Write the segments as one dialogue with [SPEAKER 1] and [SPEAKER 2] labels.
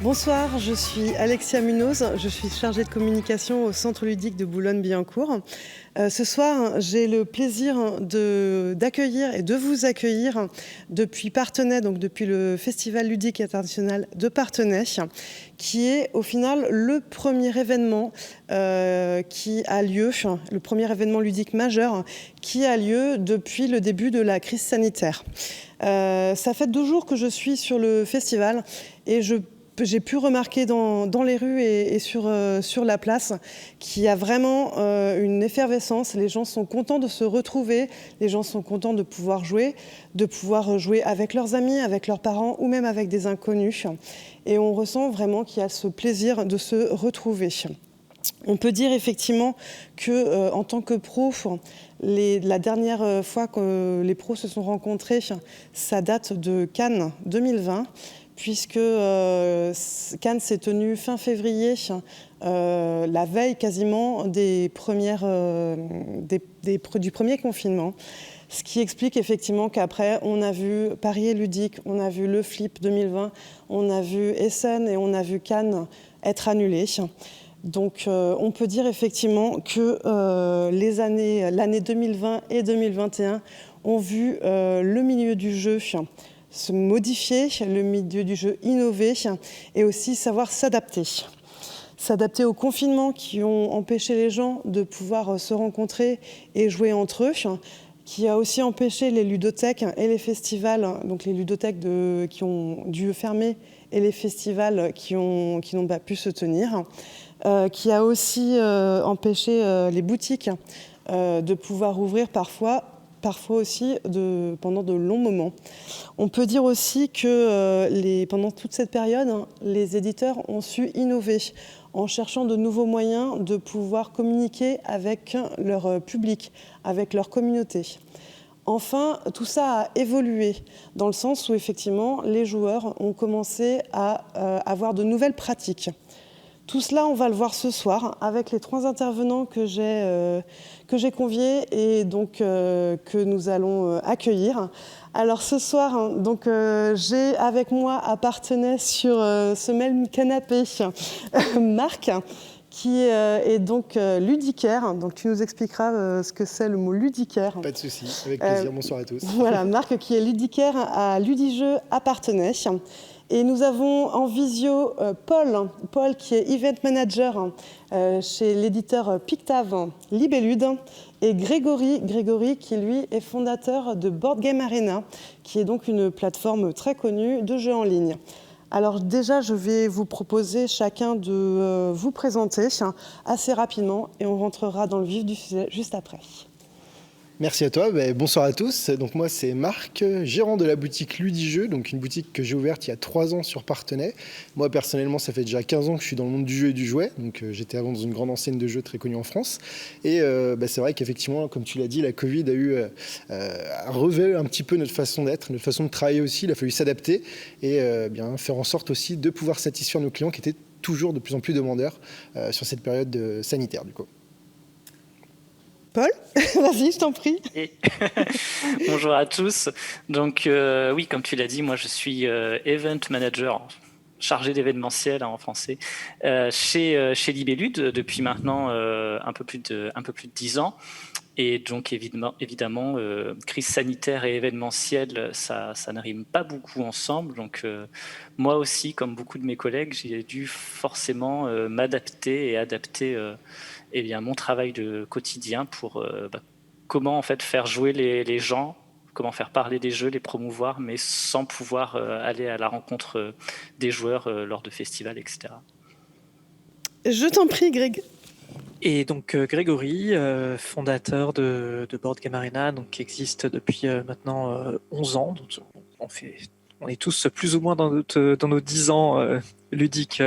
[SPEAKER 1] Bonsoir, je suis Alexia Munoz, je suis chargée de communication au Centre ludique de Boulogne-Billancourt. Ce soir, j'ai le plaisir d'accueillir et de vous accueillir depuis Parthenay, donc depuis le Festival ludique international de Parthenay, qui est au final le premier événement qui a lieu, le premier événement ludique majeur qui a lieu depuis le début de la crise sanitaire. Ça fait 2 jours que je suis sur le festival et j'ai pu remarquer dans les rues et sur la place qu'il y a vraiment une effervescence. Les gens sont contents de se retrouver, les gens sont contents de pouvoir jouer avec leurs amis, avec leurs parents ou même avec des inconnus. Et on ressent vraiment qu'il y a ce plaisir de se retrouver. On peut dire effectivement que en tant que pro, la dernière fois que les pros se sont rencontrés, ça date de Cannes 2020. Puisque Cannes s'est tenu fin février, la veille quasiment du premier confinement. Ce qui explique effectivement qu'après, on a vu Paris est ludique, on a vu le Flip 2020, on a vu Essen et on a vu Cannes être annulés. Donc on peut dire effectivement que l'année 2020 et 2021 ont vu le milieu du jeu se modifier, le milieu du jeu innover et aussi savoir s'adapter. S'adapter aux confinements qui ont empêché les gens de pouvoir se rencontrer et jouer entre eux, qui a aussi empêché les ludothèques et les festivals, donc les ludothèques qui ont dû fermer et les festivals qui n'ont pas pu se tenir, qui a aussi empêché les boutiques de pouvoir ouvrir parfois aussi pendant de longs moments. On peut dire aussi que pendant toute cette période, les éditeurs ont su innover en cherchant de nouveaux moyens de pouvoir communiquer avec leur public, avec leur communauté. Enfin, tout ça a évolué dans le sens où effectivement les joueurs ont commencé à avoir de nouvelles pratiques. Tout cela, on va le voir ce soir avec les 3 intervenants que j'ai conviés et donc que nous allons accueillir. Alors ce soir, donc j'ai avec moi à Parthenay sur ce même canapé Marc, qui est donc ludicaire. Donc tu nous expliqueras ce que c'est le mot ludicaire.
[SPEAKER 2] Pas de souci, avec plaisir. Bonsoir à tous.
[SPEAKER 1] Voilà, Marc qui est ludicaire à Ludijeux à Parthenay. Et nous avons en visio Paul qui est event manager chez l'éditeur Pictave Libellude, et Grégory qui lui est fondateur de Board Game Arena, qui est donc une plateforme très connue de jeux en ligne. Alors déjà, je vais vous proposer chacun de vous présenter assez rapidement et on rentrera dans le vif du sujet juste après.
[SPEAKER 2] Merci à toi, bonsoir à tous. Donc moi c'est Marc, gérant de la boutique Ludijeux, donc une boutique que j'ai ouverte il y a 3 ans sur Parthenay. Moi personnellement ça fait déjà 15 ans que je suis dans le monde du jeu et du jouet, donc j'étais avant dans une grande enseigne de jeux très connue en France. Et c'est vrai qu'effectivement, comme tu l'as dit, la Covid a revu un petit peu notre façon d'être, notre façon de travailler aussi. Il a fallu s'adapter et faire en sorte aussi de pouvoir satisfaire nos clients qui étaient toujours de plus en plus demandeurs sur cette période sanitaire du coup.
[SPEAKER 1] Paul, vas-y, je t'en prie.
[SPEAKER 3] Bonjour à tous. Donc oui, comme tu l'as dit, moi je suis event manager, chargé d'événementiel en français, chez Libellude depuis maintenant un peu plus de 10 ans. Et donc évidemment crise sanitaire et événementiel, ça ne rime pas beaucoup ensemble. Donc moi aussi, comme beaucoup de mes collègues, j'ai dû forcément m'adapter et adapter mon travail de quotidien pour comment en fait faire jouer les gens, comment faire parler des jeux, les promouvoir, mais sans pouvoir aller à la rencontre des joueurs lors de festivals, etc.
[SPEAKER 1] Je t'en prie, Greg.
[SPEAKER 4] Et donc Grégory, fondateur de Board Game Arena, donc, qui existe depuis maintenant 11 ans. Donc, on est tous plus ou moins dans nos 10 ans ludiques.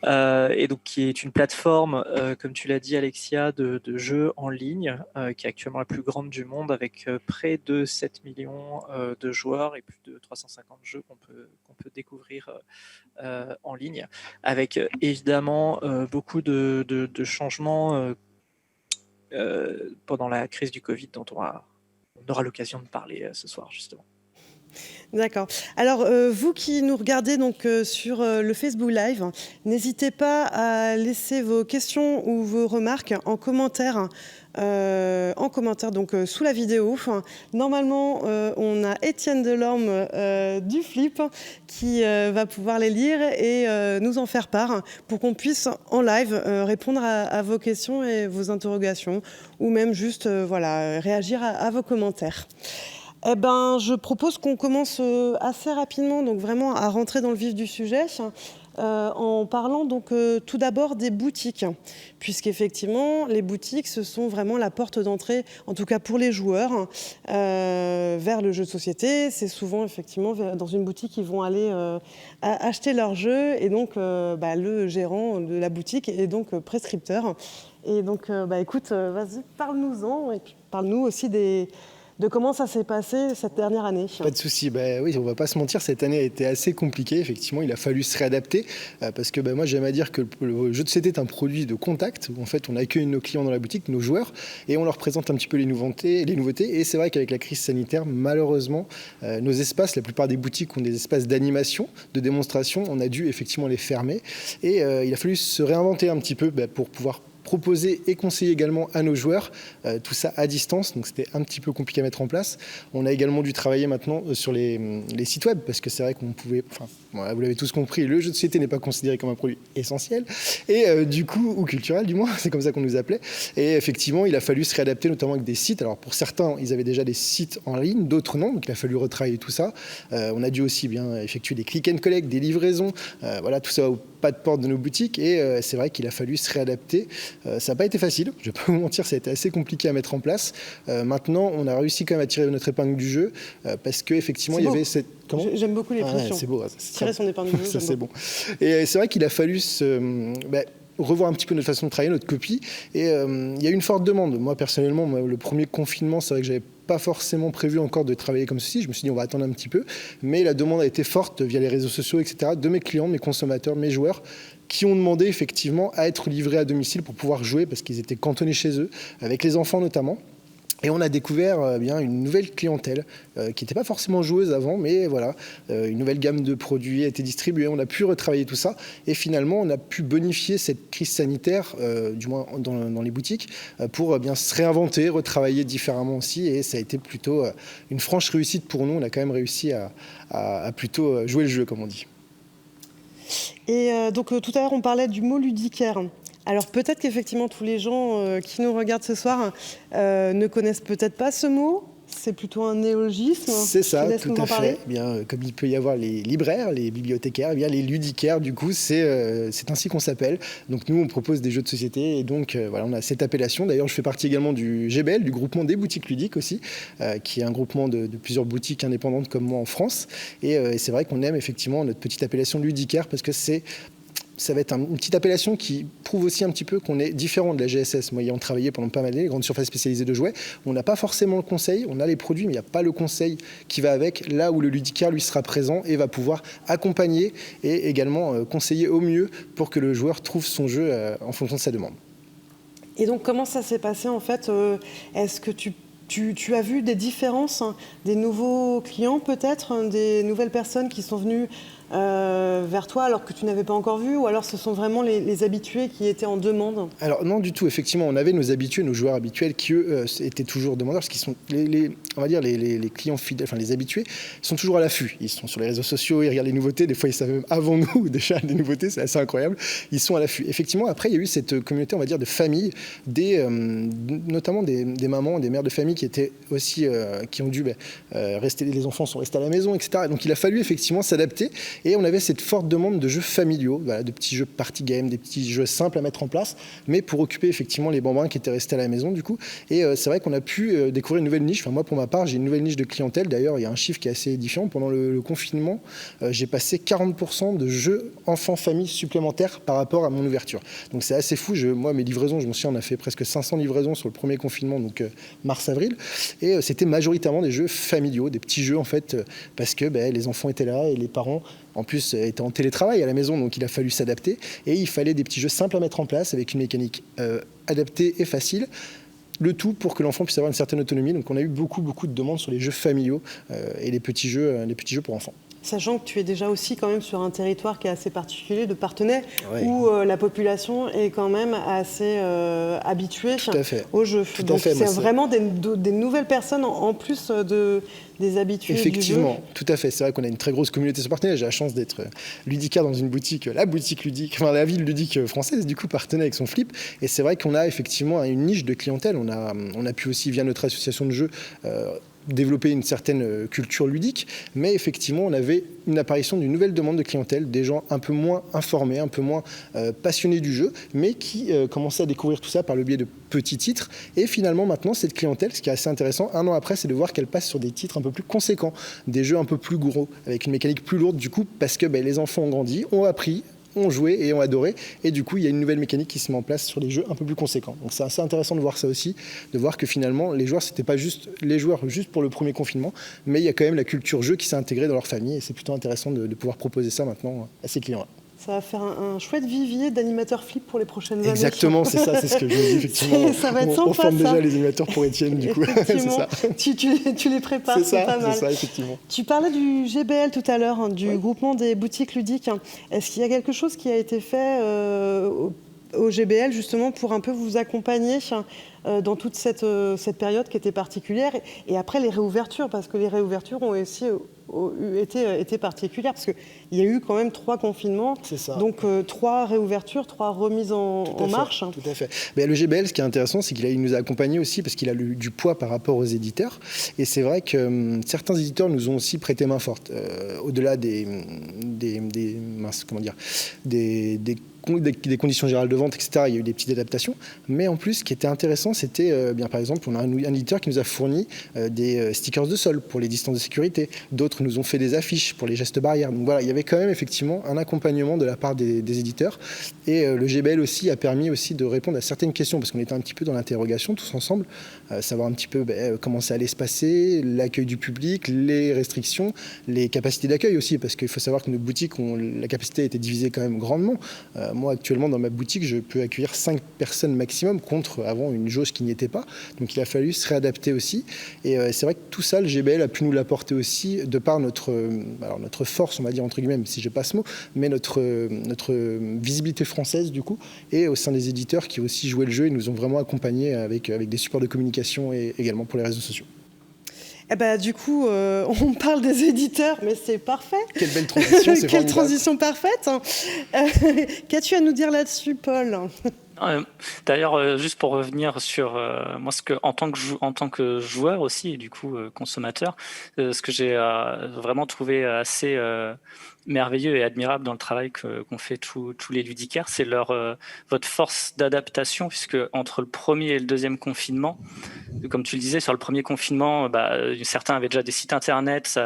[SPEAKER 4] Et donc qui est une plateforme, comme tu l'as dit Alexia, de jeux en ligne, qui est actuellement la plus grande du monde, avec près de 7 millions de joueurs et plus de 350 jeux qu'on peut découvrir en ligne, avec évidemment beaucoup de changements pendant la crise du Covid, dont on aura l'occasion de parler ce soir justement.
[SPEAKER 1] D'accord. Alors, vous qui nous regardez donc sur le Facebook Live, n'hésitez pas à laisser vos questions ou vos remarques en commentaire donc sous la vidéo. Normalement, on a Étienne Delorme du Flip qui va pouvoir les lire et nous en faire part pour qu'on puisse en live répondre à vos questions et vos interrogations ou même juste réagir à vos commentaires. Eh ben, je propose qu'on commence assez rapidement, donc vraiment à rentrer dans le vif du sujet, en parlant donc tout d'abord des boutiques, puisqu'effectivement les boutiques ce sont vraiment la porte d'entrée, en tout cas pour les joueurs, vers le jeu de société. C'est souvent effectivement dans une boutique qu'ils vont aller acheter leur jeu et donc le gérant de la boutique est donc prescripteur. Et donc écoute, vas-y, parle-nous-en et puis parle-nous aussi de comment ça s'est passé cette dernière année.
[SPEAKER 2] Pas de souci. Oui, on va pas se mentir, cette année a été assez compliquée. Effectivement, il a fallu se réadapter parce que moi, j'aime à dire que le jeu de société est un produit de contact. En fait, on accueille nos clients dans la boutique, nos joueurs, et on leur présente un petit peu les nouveautés. Et c'est vrai qu'avec la crise sanitaire, malheureusement, nos espaces, la plupart des boutiques ont des espaces d'animation, de démonstration. On a dû effectivement les fermer et il a fallu se réinventer un petit peu pour pouvoir proposer et conseiller également à nos joueurs, tout ça à distance, donc c'était un petit peu compliqué à mettre en place. On a également dû travailler maintenant sur les sites web, parce que c'est vrai qu'on pouvait, vous l'avez tous compris, le jeu de société n'est pas considéré comme un produit essentiel, et du coup, ou culturel du moins, c'est comme ça qu'on nous appelait, et effectivement, il a fallu se réadapter, notamment avec des sites. Alors pour certains, ils avaient déjà des sites en ligne, d'autres non, donc il a fallu retravailler tout ça. On a dû aussi bien effectuer des click and collect, des livraisons, tout ça au pas de porte de nos boutiques, et c'est vrai qu'il a fallu se réadapter. Ça n'a pas été facile, je ne vais pas vous mentir, ça a été assez compliqué à mettre en place. Maintenant, on a réussi quand même à tirer notre épingle du jeu, parce qu'effectivement, il y avait cette...
[SPEAKER 1] Comment ? J'aime beaucoup l'expression.
[SPEAKER 2] C'est beau.
[SPEAKER 1] Tirer son épingle du jeu,
[SPEAKER 2] ça c'est bon. Et c'est vrai qu'il a fallu revoir un petit peu notre façon de travailler, notre copie, et il y a eu une forte demande. Moi, personnellement, le premier confinement, c'est vrai que j'avais pas forcément prévu encore de travailler comme ceci. Je me suis dit, on va attendre un petit peu. Mais la demande a été forte via les réseaux sociaux, etc., de mes clients, mes consommateurs, mes joueurs, qui ont demandé effectivement à être livrés à domicile pour pouvoir jouer, parce qu'ils étaient cantonnés chez eux, avec les enfants notamment. Et on a découvert une nouvelle clientèle qui n'était pas forcément joueuse avant, mais voilà, une nouvelle gamme de produits a été distribuée, on a pu retravailler tout ça, et finalement on a pu bonifier cette crise sanitaire, du moins dans les boutiques, pour bien se réinventer, retravailler différemment aussi, et ça a été plutôt une franche réussite pour nous. On a quand même réussi à plutôt jouer le jeu, comme on dit.
[SPEAKER 1] Et donc tout à l'heure on parlait du mot ludicaire. Alors peut-être qu'effectivement tous les gens qui nous regardent ce soir ne connaissent peut-être pas ce mot. C'est plutôt un néologisme.
[SPEAKER 2] C'est ça, tout à fait. Bien, comme il peut y avoir les libraires, les bibliothécaires, bien, les ludicaires, du coup, c'est ainsi qu'on s'appelle. Donc nous, on propose des jeux de société, et donc on a cette appellation. D'ailleurs, je fais partie également du GBL, du groupement des boutiques ludiques aussi, qui est un groupement de plusieurs boutiques indépendantes comme moi en France. Et c'est vrai qu'on aime effectivement notre petite appellation ludicaire, parce que ça va être une petite appellation qui prouve aussi un petit peu qu'on est différent de la GSS. Moi, ayant travaillé pendant pas mal d'années, les grandes surfaces spécialisées de jouets, on n'a pas forcément le conseil, on a les produits, mais il n'y a pas le conseil qui va avec, là où le ludicaire, lui, sera présent et va pouvoir accompagner et également conseiller au mieux pour que le joueur trouve son jeu en fonction de sa demande.
[SPEAKER 1] Et donc, comment ça s'est passé, en fait ? Est-ce que tu as vu des différences, des nouveaux clients peut-être, des nouvelles personnes qui sont venues vers toi alors que tu n'avais pas encore vu, ou alors ce sont vraiment les habitués qui étaient en demande?
[SPEAKER 2] Alors non du tout, effectivement on avait nos habitués, nos joueurs habituels qui eux étaient toujours demandeurs, parce qu'ils sont on va dire les clients fidèles, enfin les habitués sont toujours à l'affût, ils sont sur les réseaux sociaux, ils regardent les nouveautés, des fois ils savent même avant nous déjà des nouveautés, c'est assez incroyable, ils sont à l'affût. Effectivement après il y a eu cette communauté on va dire de famille, notamment des mamans, des mères de famille qui étaient aussi, qui ont dû rester, les enfants sont restés à la maison, etc. Donc il a fallu effectivement s'adapter. Et on avait cette forte demande de jeux familiaux, voilà, de petits jeux party game, des petits jeux simples à mettre en place, mais pour occuper effectivement les bambins qui étaient restés à la maison du coup. Et c'est vrai qu'on a pu découvrir une nouvelle niche. Enfin, moi pour ma part, j'ai une nouvelle niche de clientèle. D'ailleurs, il y a un chiffre qui est assez édifiant. Pendant le confinement, j'ai passé 40% de jeux enfants-famille supplémentaires par rapport à mon ouverture. Donc c'est assez fou. Moi, mes livraisons, je m'en souviens, on a fait presque 500 livraisons sur le premier confinement, donc mars-avril. Et c'était majoritairement des jeux familiaux, des petits jeux en fait, parce que les enfants étaient là et les parents en plus étaient en télétravail à la maison, donc il a fallu s'adapter et il fallait des petits jeux simples à mettre en place avec une mécanique adaptée et facile. Le tout pour que l'enfant puisse avoir une certaine autonomie. Donc on a eu beaucoup de demandes sur les jeux familiaux et les petits jeux pour enfants.
[SPEAKER 1] Sachant que tu es déjà aussi quand même sur un territoire qui est assez particulier de Parthenay,
[SPEAKER 2] Ouais.
[SPEAKER 1] où la population est quand même assez habituée aux jeux. Donc c'est vraiment des nouvelles personnes en plus des habitués
[SPEAKER 2] Effectivement,
[SPEAKER 1] du jeu.
[SPEAKER 2] tout à fait. C'est vrai qu'on a une très grosse communauté sur Parthenay. J'ai la chance d'être ludicaire dans une boutique, la boutique ludique, enfin la ville ludique française, du coup Parthenay avec son flip. Et c'est vrai qu'on a effectivement une niche de clientèle. On a pu aussi, via notre association de jeux, développer une certaine culture ludique, mais effectivement on avait une apparition d'une nouvelle demande de clientèle, des gens un peu moins informés, un peu moins passionnés du jeu, mais qui commençaient à découvrir tout ça par le biais de petits titres. Et finalement maintenant cette clientèle, ce qui est assez intéressant, un an après, c'est de voir qu'elle passe sur des titres un peu plus conséquents, des jeux un peu plus gros, avec une mécanique plus lourde du coup, parce que les enfants ont grandi, ont appris, ont joué et ont adoré, et du coup il y a une nouvelle mécanique qui se met en place sur les jeux un peu plus conséquents. Donc c'est assez intéressant de voir ça aussi, de voir que finalement les joueurs, c'était pas juste les joueurs juste pour le premier confinement, mais il y a quand même la culture jeu qui s'est intégrée dans leur famille, et c'est plutôt intéressant de pouvoir proposer ça maintenant à ces clients-là.
[SPEAKER 1] Ça va faire un chouette vivier d'animateurs flip pour les prochaines années.
[SPEAKER 2] Exactement, c'est ça, c'est ce que je me dis effectivement.
[SPEAKER 1] Ça va être sympa,
[SPEAKER 2] on forme
[SPEAKER 1] ça.
[SPEAKER 2] déjà les animateurs pour Étienne, du coup. C'est ça.
[SPEAKER 1] Tu les prépares, c'est pas mal.
[SPEAKER 2] C'est ça, effectivement.
[SPEAKER 1] Tu parlais du GBL tout à l'heure, du groupement des boutiques ludiques. Est-ce qu'il y a quelque chose qui a été fait au GBL justement pour un peu vous accompagner dans toute cette période qui était particulière, et après les réouvertures, parce que les réouvertures ont aussi été particulières, parce qu'il y a eu quand même 3 confinements, donc 3 réouvertures, 3 remises en marche.
[SPEAKER 2] Tout à fait. Mais le GBL, ce qui est intéressant, c'est qu'il nous a accompagnés aussi parce qu'il a du poids par rapport aux éditeurs, et c'est vrai que certains éditeurs nous ont aussi prêté main forte, au-delà des conditions générales de vente, etc. Il y a eu des petites adaptations. Mais en plus, ce qui était intéressant, c'était, par exemple, on a un éditeur qui nous a fourni des stickers de sol pour les distances de sécurité. D'autres nous ont fait des affiches pour les gestes barrières. Donc voilà, il y avait quand même effectivement un accompagnement de la part des éditeurs. Et le GBL aussi a permis aussi de répondre à certaines questions, parce qu'on était un petit peu dans l'interrogation tous ensemble, savoir un petit peu comment ça allait se passer, l'accueil du public, les restrictions, les capacités d'accueil aussi, parce qu'il faut savoir que nos boutiques, la capacité a été divisée quand même grandement. Moi, actuellement, dans ma boutique, je peux accueillir 5 personnes maximum, contre avant une jauge qui n'y était pas. Donc, il a fallu se réadapter aussi. Et c'est vrai que tout ça, le GBL a pu nous l'apporter aussi, de par notre force, on va dire, entre guillemets, même si je n'ai pas ce mot, mais notre visibilité française, du coup, et au sein des éditeurs qui ont aussi joué le jeu et nous ont vraiment accompagnés avec des supports de communication et également pour les réseaux sociaux.
[SPEAKER 1] Eh ben, du coup, on parle des éditeurs, mais c'est parfait.
[SPEAKER 2] Quelle belle transition, c'est
[SPEAKER 1] Quelle transition parfaite. Qu'as-tu à nous dire là-dessus, Paul ?
[SPEAKER 3] D'ailleurs, juste pour revenir sur moi, en tant que joueur aussi, et du coup consommateur, ce que j'ai vraiment trouvé assez merveilleux et admirable dans le travail qu'ont fait tous les ludicaires, c'est votre force d'adaptation, puisque entre le premier et le deuxième confinement, comme tu le disais, sur le premier confinement, certains avaient déjà des sites internet,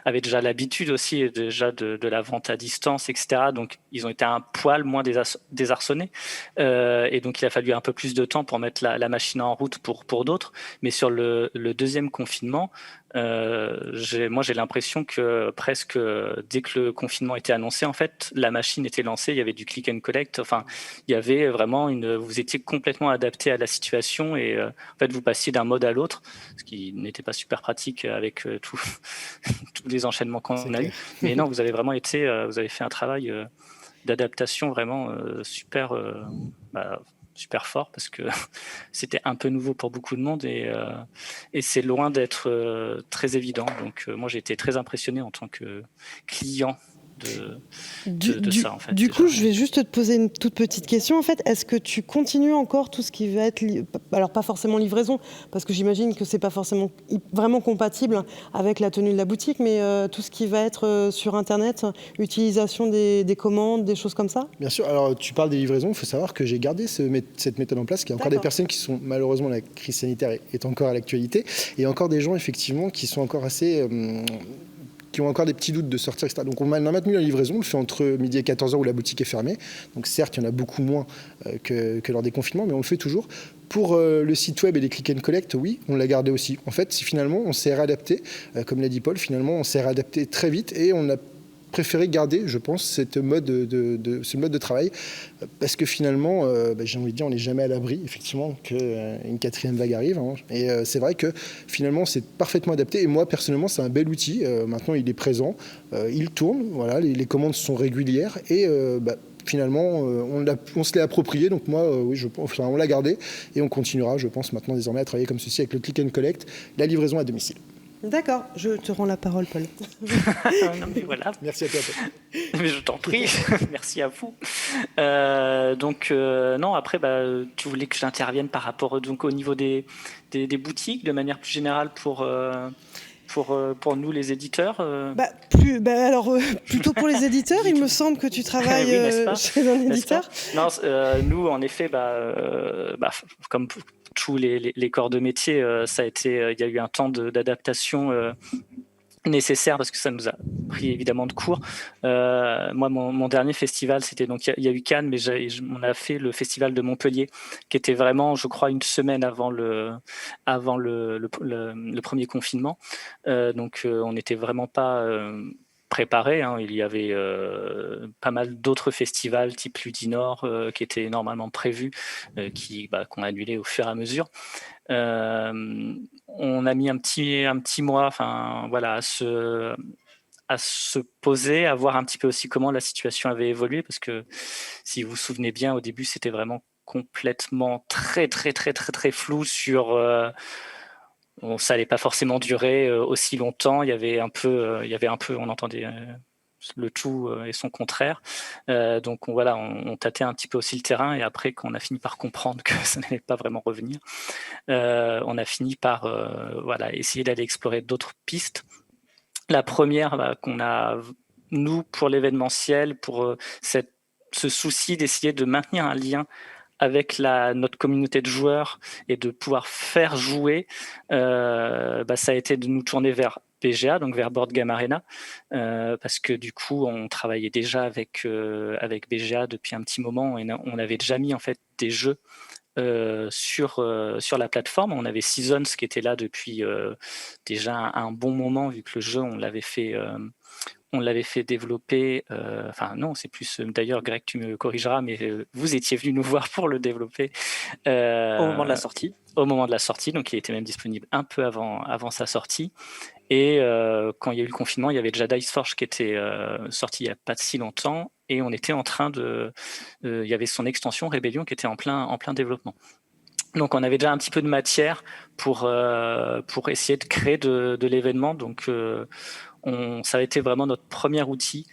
[SPEAKER 3] avaient déjà l'habitude aussi déjà de la vente à distance, etc. Donc ils ont été un poil moins désarçonnés. Et donc il a fallu un peu plus de temps pour mettre la machine en route pour d'autres. Mais sur le deuxième confinement, j'ai l'impression que presque dès que le confinement était annoncé, en fait, la machine était lancée, il y avait du click and collect, enfin, il y avait vraiment vous étiez complètement adapté à la situation, et en fait, vous passiez d'un mode à l'autre, ce qui n'était pas super pratique avec tous les enchaînements qu'on a eu. Mais non, vous avez fait un travail d'adaptation vraiment super fort, parce que c'était un peu nouveau pour beaucoup de monde, et c'est loin d'être très évident. Donc moi j'ai été très impressionné en tant que client de ça, en fait.
[SPEAKER 1] Du coup, je vais juste te poser une toute petite question. En fait, est-ce que tu continues encore tout ce qui va être, alors pas forcément livraison, parce que j'imagine que c'est pas forcément vraiment compatible avec la tenue de la boutique, mais tout ce qui va être sur Internet, utilisation des commandes, des choses comme ça ?
[SPEAKER 2] Bien sûr. Alors tu parles des livraisons, il faut savoir que j'ai gardé cette méthode en place, qu'il y a encore des personnes qui sont, malheureusement, la crise sanitaire est encore à l'actualité, et encore des gens effectivement qui sont encore assez qui ont encore des petits doutes de sortir, etc. Donc on a maintenu la livraison, on le fait entre midi et 14h où la boutique est fermée. Donc certes, il y en a beaucoup moins que lors des confinements, mais on le fait toujours. Pour le site web et les click and collect, oui, on l'a gardé aussi. En fait, finalement, on s'est réadapté, comme l'a dit Paul, finalement, on s'est réadapté très vite, et on a préféré garder, je pense, ce mode de travail, parce que finalement, j'ai envie de dire, on n'est jamais à l'abri, effectivement, qu'une quatrième vague arrive. Hein. Et c'est vrai que finalement, c'est parfaitement adapté. Et moi, personnellement, c'est un bel outil. Maintenant, il est présent, il tourne, voilà, les commandes sont régulières et finalement, on se l'est approprié. Donc moi, oui, on l'a gardé et on continuera, je pense, maintenant désormais à travailler comme ceci avec le click and collect, la livraison à domicile.
[SPEAKER 1] D'accord, je te rends la parole, Paul.
[SPEAKER 3] Non, mais voilà.
[SPEAKER 2] Merci à toi, Paul.
[SPEAKER 3] Mais je t'en prie, merci à vous. Non, après, tu voulais que j'intervienne par rapport donc, au niveau des boutiques, de manière plus générale pour nous, les éditeurs.
[SPEAKER 1] Plutôt pour les éditeurs, il me semble que tu travailles
[SPEAKER 3] oui, n'est-ce pas,
[SPEAKER 1] chez un éditeur.
[SPEAKER 3] Non, nous, en effet, comme tous les corps de métier, il y a eu un temps d'adaptation nécessaire parce que ça nous a pris évidemment de court. Moi, mon dernier festival, c'était donc il y a eu Cannes, mais on a fait le festival de Montpellier, qui était vraiment, je crois, une semaine avant le premier confinement. On n'était vraiment pas préparé. Hein. Il y avait pas mal d'autres festivals type Ludinor qui étaient normalement prévus, qu'on a annulé au fur et à mesure. On a mis un petit mois, à se poser, à voir un petit peu aussi comment la situation avait évolué, parce que si vous vous souvenez bien, au début, c'était vraiment complètement très très très très très flou sur ça allait pas forcément durer aussi longtemps. Il y avait un peu, on entendait le tout et son contraire. Donc on tâtait un petit peu aussi le terrain, et après, quand on a fini par comprendre que ça n'allait pas vraiment revenir, on a fini par essayer d'aller explorer d'autres pistes. La première qu'on a, nous, pour l'événementiel, pour ce souci d'essayer de maintenir un lien avec notre communauté de joueurs et de pouvoir faire jouer, ça a été de nous tourner vers BGA, donc vers Board Game Arena, parce que du coup, on travaillait déjà avec BGA depuis un petit moment, et on avait déjà mis en fait des jeux sur la plateforme. On avait Seasons qui était là depuis déjà un bon moment, vu que le jeu, on l'avait fait développer. Non, c'est plus. D'ailleurs, Greg, tu me corrigeras, mais vous étiez venu nous voir pour le développer.
[SPEAKER 4] Au moment de la sortie.
[SPEAKER 3] Au moment de la sortie, donc il était même disponible un peu avant sa sortie. Et quand il y a eu le confinement, il y avait déjà Dice Forge qui était sorti il n'y a pas si longtemps, et on était en train il y avait son extension Rébellion qui était en plein développement. Donc on avait déjà un petit peu de matière pour essayer de créer de l'événement. Donc ça a été vraiment notre premier outil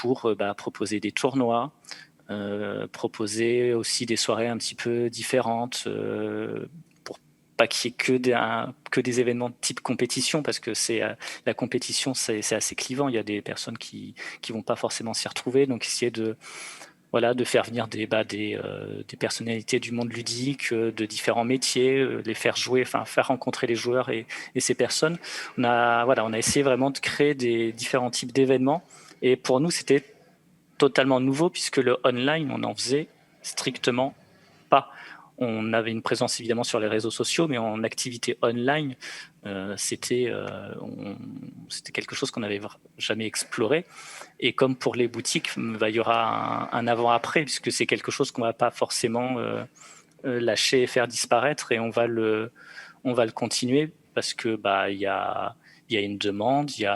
[SPEAKER 3] pour proposer des tournois, proposer aussi des soirées un petit peu différentes, pour pas qu'il y ait que des événements de type compétition, parce que la compétition, c'est assez clivant. Il y a des personnes qui vont pas forcément s'y retrouver. Donc essayer de faire venir des personnalités du monde ludique, de différents métiers, les faire jouer, faire rencontrer les joueurs et ces personnes. On a essayé vraiment de créer des différents types d'événements, et pour nous, c'était totalement nouveau, puisque le online, on n'en faisait strictement pas. On avait une présence évidemment sur les réseaux sociaux, mais en activité online, c'était quelque chose qu'on n'avait jamais exploré. Et comme pour les boutiques, il y aura un avant-après, puisque c'est quelque chose qu'on ne va pas forcément lâcher et faire disparaître, et on va le continuer, parce que il y a une demande, il y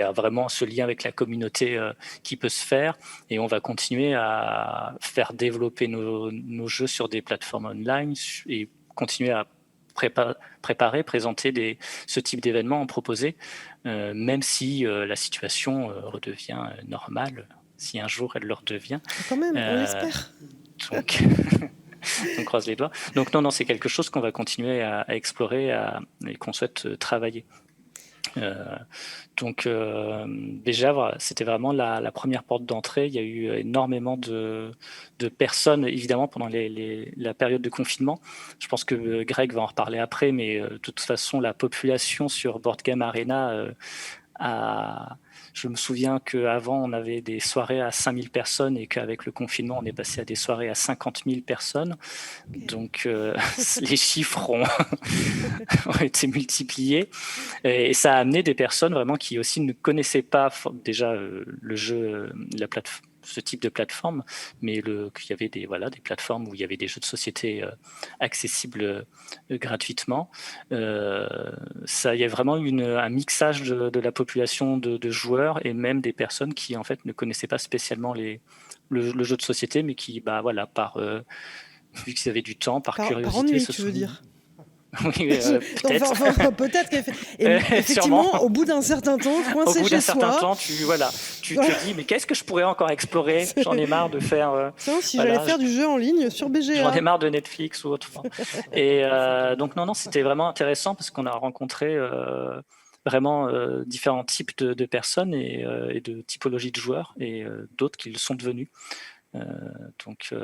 [SPEAKER 3] a vraiment ce lien avec la communauté qui peut se faire, et on va continuer à faire développer nos jeux sur des plateformes online, et continuer à préparer, présenter ce type d'événement, en proposer, même si la situation redevient normale, si un jour elle le redevient.
[SPEAKER 1] Quand même, on l'espère.
[SPEAKER 3] Donc, on croise les doigts. Donc non, c'est quelque chose qu'on va continuer à explorer et qu'on souhaite travailler. Déjà, voilà, c'était vraiment la première porte d'entrée. Il y a eu énormément de personnes, évidemment, pendant la période de confinement. Je pense que Greg va en reparler après, mais de toute façon, la population sur Board Game Arena Je me souviens qu'avant, on avait des soirées à 5000 personnes et qu'avec le confinement, on est passé à des soirées à 50 000 personnes. Donc, les chiffres ont été multipliés. Et ça a amené des personnes vraiment qui aussi ne connaissaient pas déjà le jeu, ce type de plateforme, mais qu'il y avait des plateformes où il y avait des jeux de société accessibles gratuitement. Il y a vraiment un mixage de la population de joueurs et même des personnes qui en fait ne connaissaient pas spécialement le jeu de société, mais qui vu qu'ils avaient du temps, par curiosité,
[SPEAKER 1] par ennui, tu veux dire?
[SPEAKER 3] Oui, peut-être.
[SPEAKER 1] Enfin, peut-être effectivement, au bout d'un certain temps, coincé chez soi.
[SPEAKER 3] Au bout d'un certain temps, tu te dis, mais qu'est-ce que je pourrais encore explorer? J'en ai marre de faire.
[SPEAKER 1] Tiens, si j'allais faire du jeu en ligne sur BGA.
[SPEAKER 3] J'en ai marre de Netflix ou autre. Et donc, non, c'était vraiment intéressant parce qu'on a rencontré vraiment différents types de personnes et de typologies de joueurs et d'autres qui le sont devenus. Donc,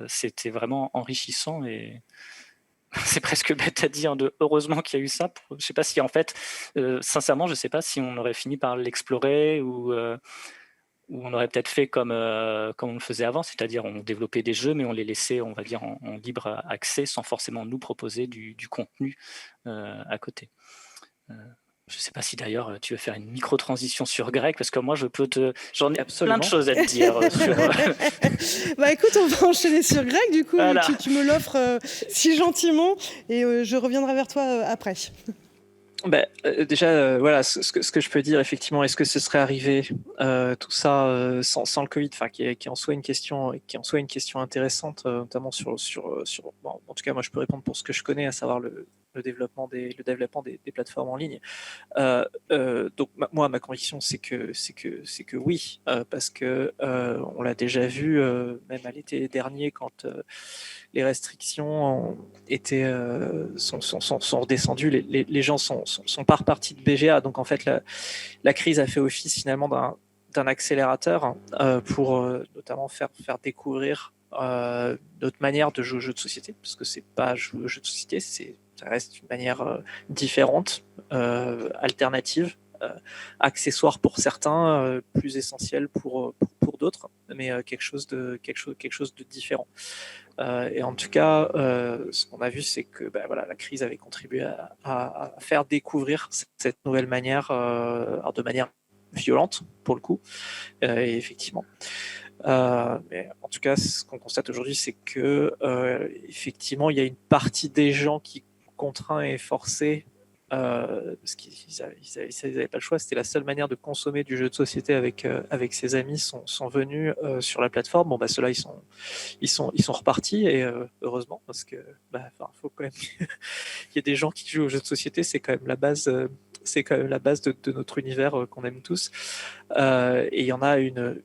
[SPEAKER 3] c'était vraiment enrichissant et. C'est presque bête à dire heureusement qu'il y a eu ça. Je sais pas si en fait, sincèrement, je sais pas si on aurait fini par l'explorer ou on aurait peut-être fait comme on le faisait avant, c'est-à-dire on développait des jeux mais on les laissait, on va dire, en libre accès sans forcément nous proposer du contenu à côté. Je ne sais pas si d'ailleurs tu veux faire une micro-transition sur Greg, parce que moi j'en ai
[SPEAKER 4] Absolument.
[SPEAKER 3] plein de choses à te dire.
[SPEAKER 1] Bah écoute, on va enchaîner sur Greg du coup,
[SPEAKER 3] voilà.
[SPEAKER 1] tu me l'offres si gentiment et je reviendrai vers toi après.
[SPEAKER 4] Déjà, voilà, ce que je peux dire, effectivement, est-ce que ce serait arrivé tout ça sans le Covid, enfin, qui en soit une question intéressante, notamment sur bon, en tout cas, moi, je peux répondre pour ce que je connais, à savoir le développement des plateformes en ligne. Donc, moi, ma conviction, c'est que oui, parce que on l'a déjà vu, même à l'été dernier, quand les restrictions sont redescendues, les gens sont pas repartis de BGA. Donc en fait, la crise a fait office finalement d'un accélérateur pour notamment faire découvrir notre manière de jouer aux jeux de société, parce que c'est pas jouer aux jeux de société, ça reste une manière différente, alternative, accessoire pour certains, plus essentiel pour d'autres, mais quelque chose de différent. Et en tout cas, ce qu'on a vu, c'est que la crise avait contribué à faire découvrir cette nouvelle manière, de manière violente pour le coup, et effectivement. Mais en tout cas, ce qu'on constate aujourd'hui, c'est que effectivement, il y a une partie des gens qui contraint et forcés, parce qu'ils n'avaient pas le choix, c'était la seule manière de consommer du jeu de société avec ses amis, sont venus sur la plateforme. Bon, ceux-là, ils sont repartis, et heureusement, parce que faut quand même qu'il y ait des gens qui jouent aux jeux de société, c'est quand même la base. C'est quand même la base de notre univers qu'on aime tous. Et il y en a une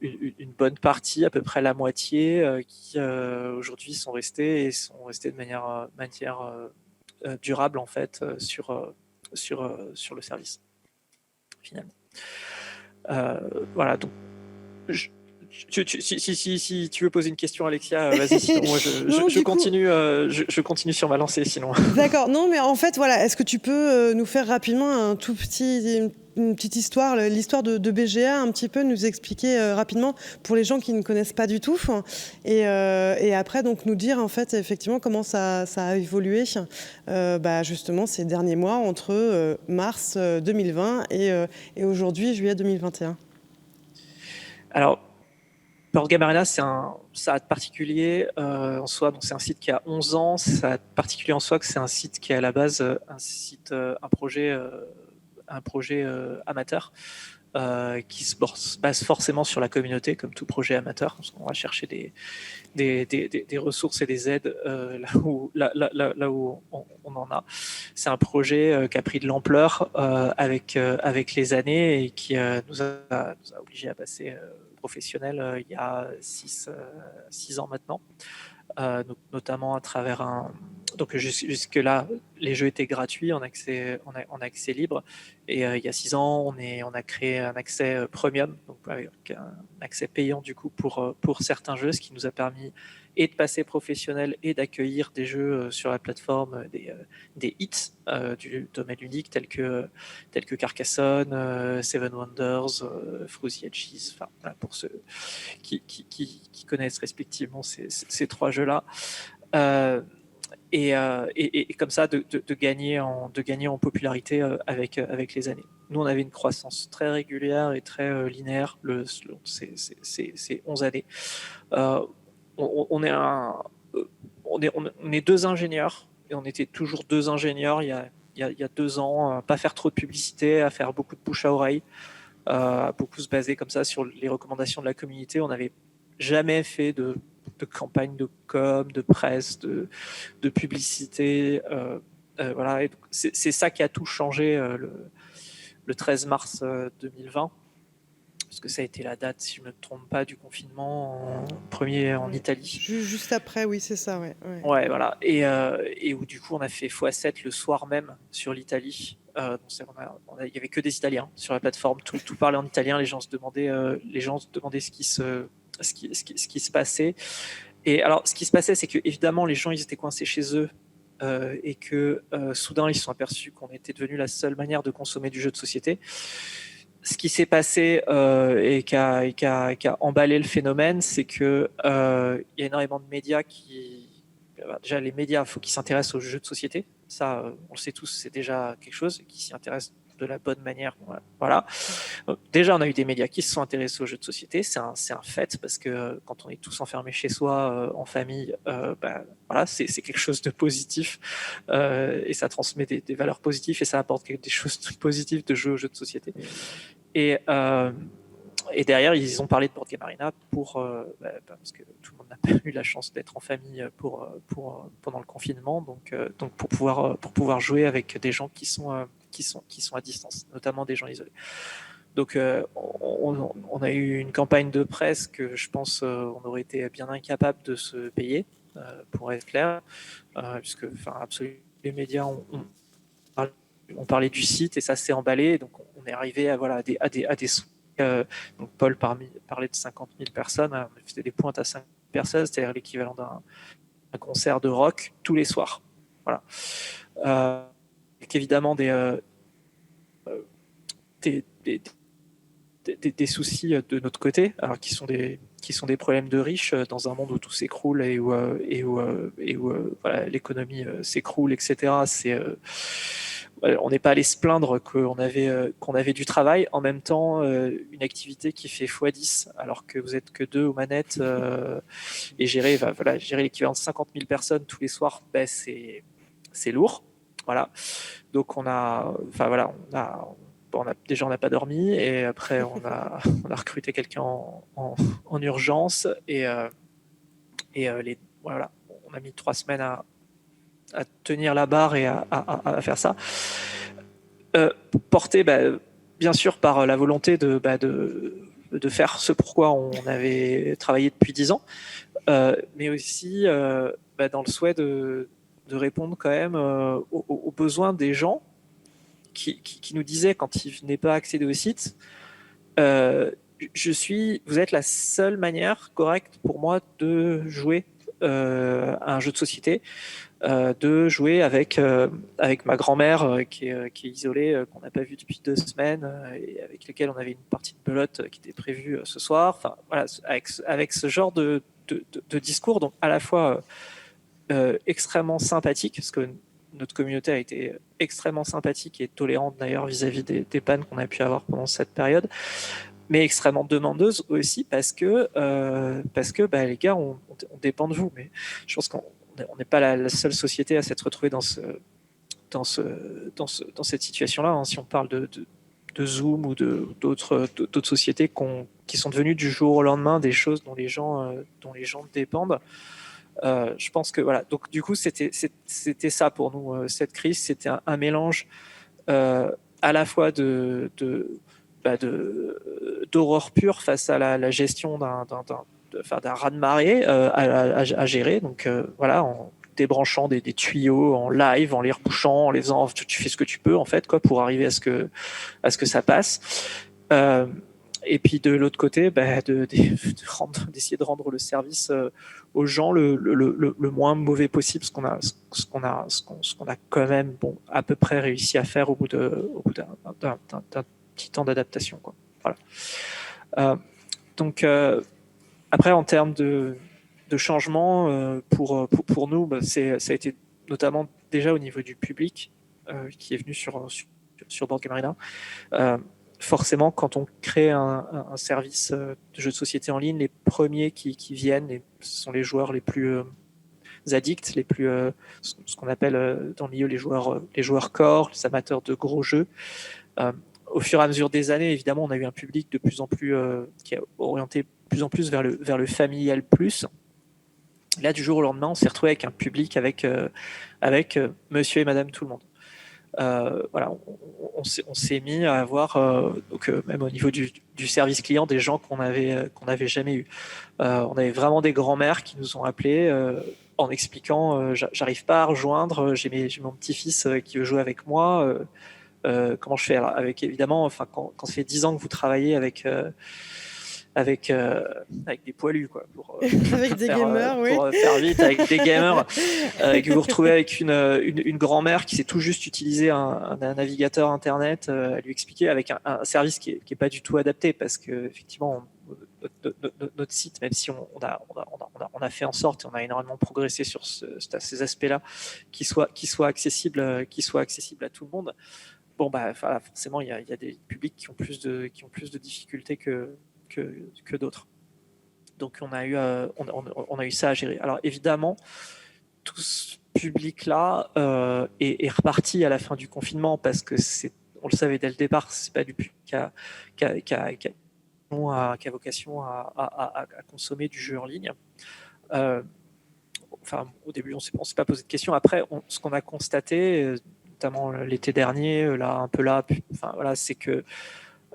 [SPEAKER 4] bonne partie, à peu près la moitié, qui aujourd'hui sont restés de manière durable en fait sur le service finalement. Voilà, donc si tu veux poser une question, Alexia, vas-y, sinon moi je continue sur ma lancée sinon.
[SPEAKER 1] D'accord, non mais en fait voilà, est-ce que tu peux nous faire rapidement une petite histoire, l'histoire de BGA, un petit peu nous expliquer rapidement pour les gens qui ne connaissent pas du tout, et après donc nous dire en fait effectivement comment ça a évolué justement ces derniers mois entre mars 2020 et aujourd'hui juillet 2021.
[SPEAKER 4] Alors, Board Game Arena, ça a de particulier en soi, donc c'est un site qui a 11 ans, ça a de particulier en soi que c'est un site qui est à la base un projet amateur qui se base forcément sur la communauté, comme tout projet amateur, parce qu'on va chercher des ressources et des aides là où on en a. C'est un projet qui a pris de l'ampleur avec les années et qui nous a obligés à passer professionnel il y a 6 ans maintenant, notamment à travers donc jusque-là, les jeux étaient gratuits en accès libre, et il y a 6 ans, on a créé un accès premium, donc avec un accès payant du coup pour certains jeux, ce qui nous a permis et de passer professionnel et d'accueillir des jeux sur la plateforme, des hits du domaine ludique tels que Carcassonne, Seven Wonders, Fruity Edges, enfin, voilà, pour ceux qui connaissent respectivement ces trois jeux-là. Et comme ça de gagner en popularité avec les années. Nous, on avait une croissance très régulière et très linéaire ces 11 années. On est deux ingénieurs, et on était toujours deux ingénieurs il y a 2 ans, à pas faire trop de publicité, à faire beaucoup de bouche à oreille, à beaucoup se baser comme ça sur les recommandations de la communauté. On n'avait jamais fait de campagne de com, de presse, de publicité. Voilà. Et c'est ça qui a tout changé le 13 mars 2020, parce que ça a été la date, si je ne me trompe pas, du confinement premier en Italie.
[SPEAKER 1] Juste après, oui, c'est ça. Ouais.
[SPEAKER 4] Ouais, voilà. Et où du coup, on a fait x7 le soir même sur l'Italie. Il n'y avait que des Italiens sur la plateforme. Tout parlait en italien. Les gens se demandaient ce qui se passait. Et alors, ce qui se passait, c'est que évidemment, les gens, ils étaient coincés chez eux, et que soudain, ils se sont aperçus qu'on était devenu la seule manière de consommer du jeu de société. Ce qui s'est passé et qui a emballé le phénomène, c'est que y a énormément de médias déjà, les médias, il faut qu'ils s'intéressent aux jeux de société. Ça, on le sait tous, c'est déjà quelque chose, qui s'y intéressent de la bonne manière. Voilà. Déjà, on a eu des médias qui se sont intéressés aux jeux de société. C'est un fait, parce que quand on est tous enfermés chez soi, en famille, voilà, c'est quelque chose de positif, et ça transmet des valeurs positives, et ça apporte des choses positives de jouer aux jeux de société. Et derrière, ils ont parlé de Board Game Arena parce que tout le monde n'a pas eu la chance d'être en famille pendant le confinement, donc pour pouvoir jouer avec des gens qui sont à distance, notamment des gens isolés. Donc on a eu une campagne de presse que je pense on aurait été bien incapable de se payer, pour être clair, puisque absolument les médias on parlait du site, et ça s'est emballé, donc on est arrivé à des sous. Donc Paul parlait de 50 000 personnes, on faisait des pointes à 5 000 personnes, c'est-à-dire l'équivalent d'un concert de rock tous les soirs. Voilà. Avec évidemment des soucis de notre côté, alors qui sont des problèmes de riches dans un monde où tout s'écroule et où voilà, l'économie s'écroule, etc. On n'est pas allé se plaindre qu'on avait du travail. En même temps, une activité qui fait x10, alors que vous êtes que 2 aux manettes, et gérer l'équivalent de 50 000 personnes tous les soirs, c'est lourd. Voilà. Donc on n'a pas dormi, et après on a recruté quelqu'un en urgence, voilà, on a mis 3 semaines à tenir la barre et à faire ça, porté bien sûr par la volonté de faire ce pourquoi on avait travaillé depuis 10 ans, mais aussi dans le souhait de répondre quand même aux besoins des gens qui nous disaient, quand ils venaient pas accéder au site, vous êtes la seule manière correcte pour moi de jouer à un jeu de société, de jouer avec ma grand-mère qui est isolée, qu'on n'a pas vue depuis 2 semaines, et avec laquelle on avait une partie de belote qui était prévue ce soir. Enfin, voilà, avec ce genre de discours, donc à la fois extrêmement sympathique, parce que notre communauté a été extrêmement sympathique et tolérante d'ailleurs vis-à-vis des pannes qu'on a pu avoir pendant cette période, mais extrêmement demandeuse aussi, parce que les gars, on dépend de vous. Mais je pense qu'on n'est pas la seule société à s'être retrouvée dans cette situation-là, hein. Si on parle de Zoom ou d'autres sociétés qui sont devenues du jour au lendemain des choses dont les gens dépendent. Je pense que voilà. Donc du coup, c'était ça pour nous, cette crise. C'était un mélange à la fois d'horreur pure face à la gestion d'un raz-de-marée à gérer. Donc voilà, en débranchant des tuyaux en live, en les rebouchant, en les faisant, tu fais ce que tu peux en fait, quoi, pour arriver à ce que ça passe. Et puis de l'autre côté, d'essayer de rendre le service aux gens le moins mauvais possible, ce qu'on a quand même à peu près réussi à faire au bout d'un petit temps d'adaptation, quoi. Voilà. Donc après, en termes de changement, pour nous, ça a été notamment déjà au niveau du public qui est venu sur Board Game Arena. Forcément, quand on crée un service de jeu de société en ligne, les premiers qui viennent, ce sont les joueurs les plus addicts, ce qu'on appelle dans le milieu les joueurs core, les amateurs de gros jeux. Au fur et à mesure des années, évidemment, on a eu un public de plus en plus qui est orienté de plus en plus vers le familial plus. Là, du jour au lendemain, on s'est retrouvé avec un public avec monsieur et madame tout le monde. Voilà, on s'est mis à avoir même au niveau du service client des gens qu'on n'avait jamais eu. On avait vraiment des grands-mères qui nous ont appelés en expliquant j'arrive pas à rejoindre, j'ai mon petit-fils qui veut jouer avec moi, comment je fais? Alors, avec évidemment, quand ça fait 10 ans que vous travaillez avec des poilus, quoi,
[SPEAKER 1] avec des gamers, oui.
[SPEAKER 4] Pour faire vite, avec des gamers, et que vous vous retrouvez avec une grand-mère qui sait tout juste utiliser un navigateur internet, à lui expliquer avec un service qui est pas du tout adapté, parce que effectivement notre site, même si on a fait en sorte et on a énormément progressé sur ces aspects-là, qui soit accessible à tout le monde. Bon, voilà, forcément, il y a des publics qui ont plus de difficultés que d'autres. Donc on a eu ça à gérer. Alors évidemment, tout ce public-là est reparti à la fin du confinement, parce que on le savait dès le départ, c'est pas du public qui a vocation à consommer du jeu en ligne. Au début, on ne s'est pas posé de questions. Après, ce qu'on a constaté, notamment l'été dernier, c'est que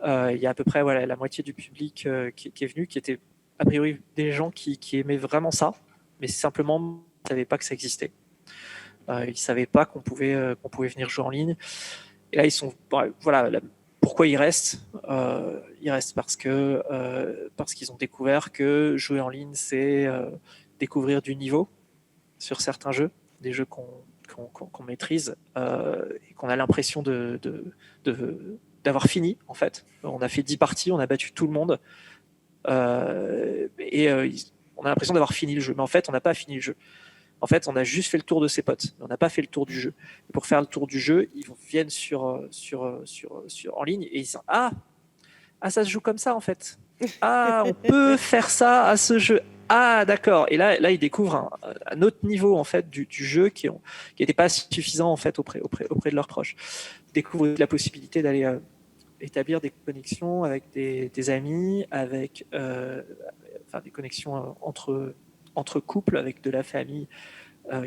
[SPEAKER 4] il y a à peu près la moitié du public qui est venu, qui était a priori des gens qui aimaient vraiment ça, mais simplement ils ne savaient pas que ça existait. Ils ne savaient pas qu'on pouvait venir jouer en ligne. Et là, ils sont pourquoi ils restent? Ils restent parce qu'ils ont découvert que jouer en ligne, c'est découvrir du niveau sur certains jeux, des jeux qu'on maîtrise et qu'on a l'impression d'avoir fini, en fait. On a fait 10 parties, on a battu tout le monde on a l'impression d'avoir fini le jeu, mais en fait on n'a pas fini le jeu. En fait, on a juste fait le tour de ses potes, mais on n'a pas fait le tour du jeu. Et pour faire le tour du jeu, ils viennent en ligne et ils disent ça se joue comme ça, en fait. On peut faire ça à ce jeu. D'accord. Et là, ils découvrent un autre niveau, en fait, du jeu qui n'était pas suffisant, en fait, auprès de leurs proches. Ils découvrent la possibilité d'aller établir des connexions avec des amis, avec des connexions entre couples, avec de la famille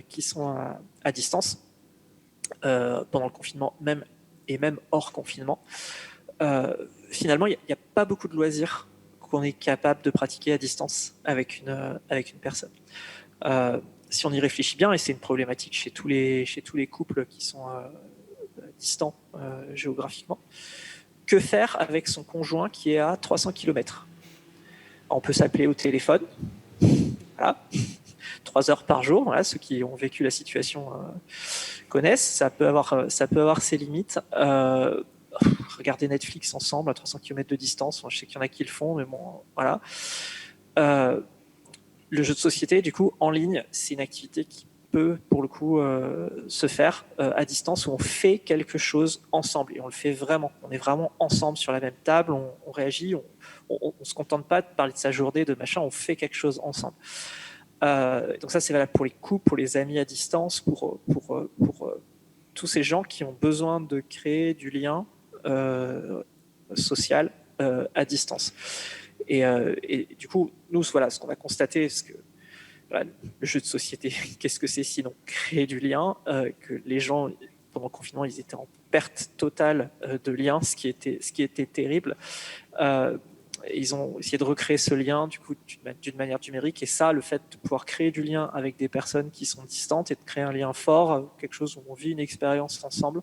[SPEAKER 4] qui sont à distance pendant le confinement même hors confinement. Finalement, il n'y a pas beaucoup de loisirs qu'on est capable de pratiquer à distance avec une personne. Si on y réfléchit bien, et c'est une problématique chez tous les couples qui sont distants géographiquement, que faire avec son conjoint qui est à 300 km? On peut s'appeler au téléphone, voilà, 3 heures par jour. Voilà, ceux qui ont vécu la situation connaissent. Ça peut avoir ses limites. Regarder Netflix ensemble à 300 km de distance, je sais qu'il y en a qui le font, mais bon, voilà. Le jeu de société, du coup, en ligne, c'est une activité qui peut, pour le coup, se faire à distance, où on fait quelque chose ensemble, et on le fait vraiment. On est vraiment ensemble sur la même table, on réagit, on se contente pas de parler de sa journée, de machin, on fait quelque chose ensemble. Donc ça, c'est valable pour les couples, pour les amis à distance, pour tous ces gens qui ont besoin de créer du lien social à distance. Et du coup, nous, voilà, ce qu'on a constaté, c'est que le jeu de société, qu'est-ce que c'est sinon créer du lien, que les gens, pendant le confinement, ils étaient en perte totale de lien, ce qui était terrible. Ils ont essayé de recréer ce lien du coup d'une manière numérique, et ça, le fait de pouvoir créer du lien avec des personnes qui sont distantes et de créer un lien fort, quelque chose où on vit une expérience ensemble,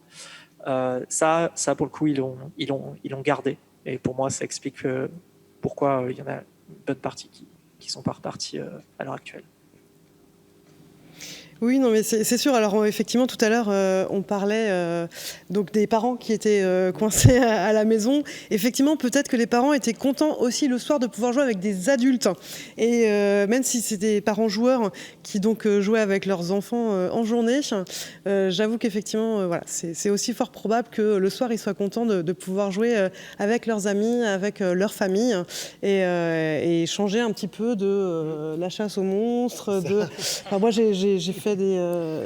[SPEAKER 4] ça pour le coup ils l'ont gardé. Et pour moi, ça explique pourquoi il y en a une bonne partie qui sont pas repartis à l'heure actuelle.
[SPEAKER 1] Oui, non, mais c'est sûr. Alors, effectivement, tout à l'heure, on parlait donc des parents qui étaient coincés à la maison. Effectivement, peut-être que les parents étaient contents aussi le soir de pouvoir jouer avec des adultes. Et même si c'est des parents joueurs qui donc jouaient avec leurs enfants en journée, j'avoue qu'effectivement, voilà, c'est aussi fort probable que le soir, ils soient contents de pouvoir jouer avec leurs amis, avec leur famille et changer un petit peu de la chasse aux monstres. Enfin, moi, j'ai fait des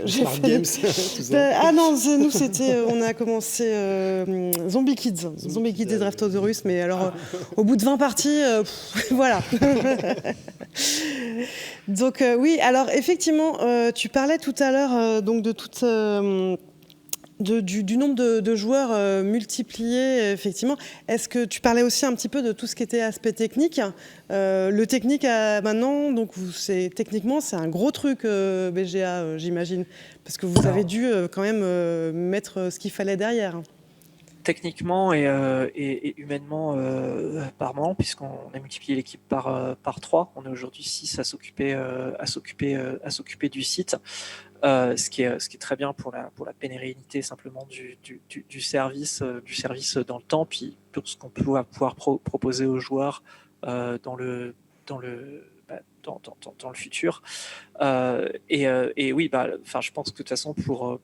[SPEAKER 2] Smart Games, tout ça.
[SPEAKER 1] Ah non, nous c'était on a commencé Zombie Kids et Draftosaurus, mais alors au bout de 20 parties voilà. Donc oui, alors effectivement tu parlais tout à l'heure donc de toute du nombre de joueurs multipliés, effectivement. Est-ce que tu parlais aussi un petit peu de tout ce qui était aspect technique le technique, maintenant, donc techniquement, c'est un gros truc, BGA, j'imagine, parce que vous avez dû quand même mettre ce qu'il fallait derrière.
[SPEAKER 4] Techniquement et humainement parlant, puisqu'on a multiplié l'équipe par 3. On est aujourd'hui 6 à s'occuper du site. Ce qui est très bien pour la pérennité simplement du service dans le temps, puis pour ce qu'on peut pouvoir proposer aux joueurs dans le futur. Et oui, je pense que de toute façon pour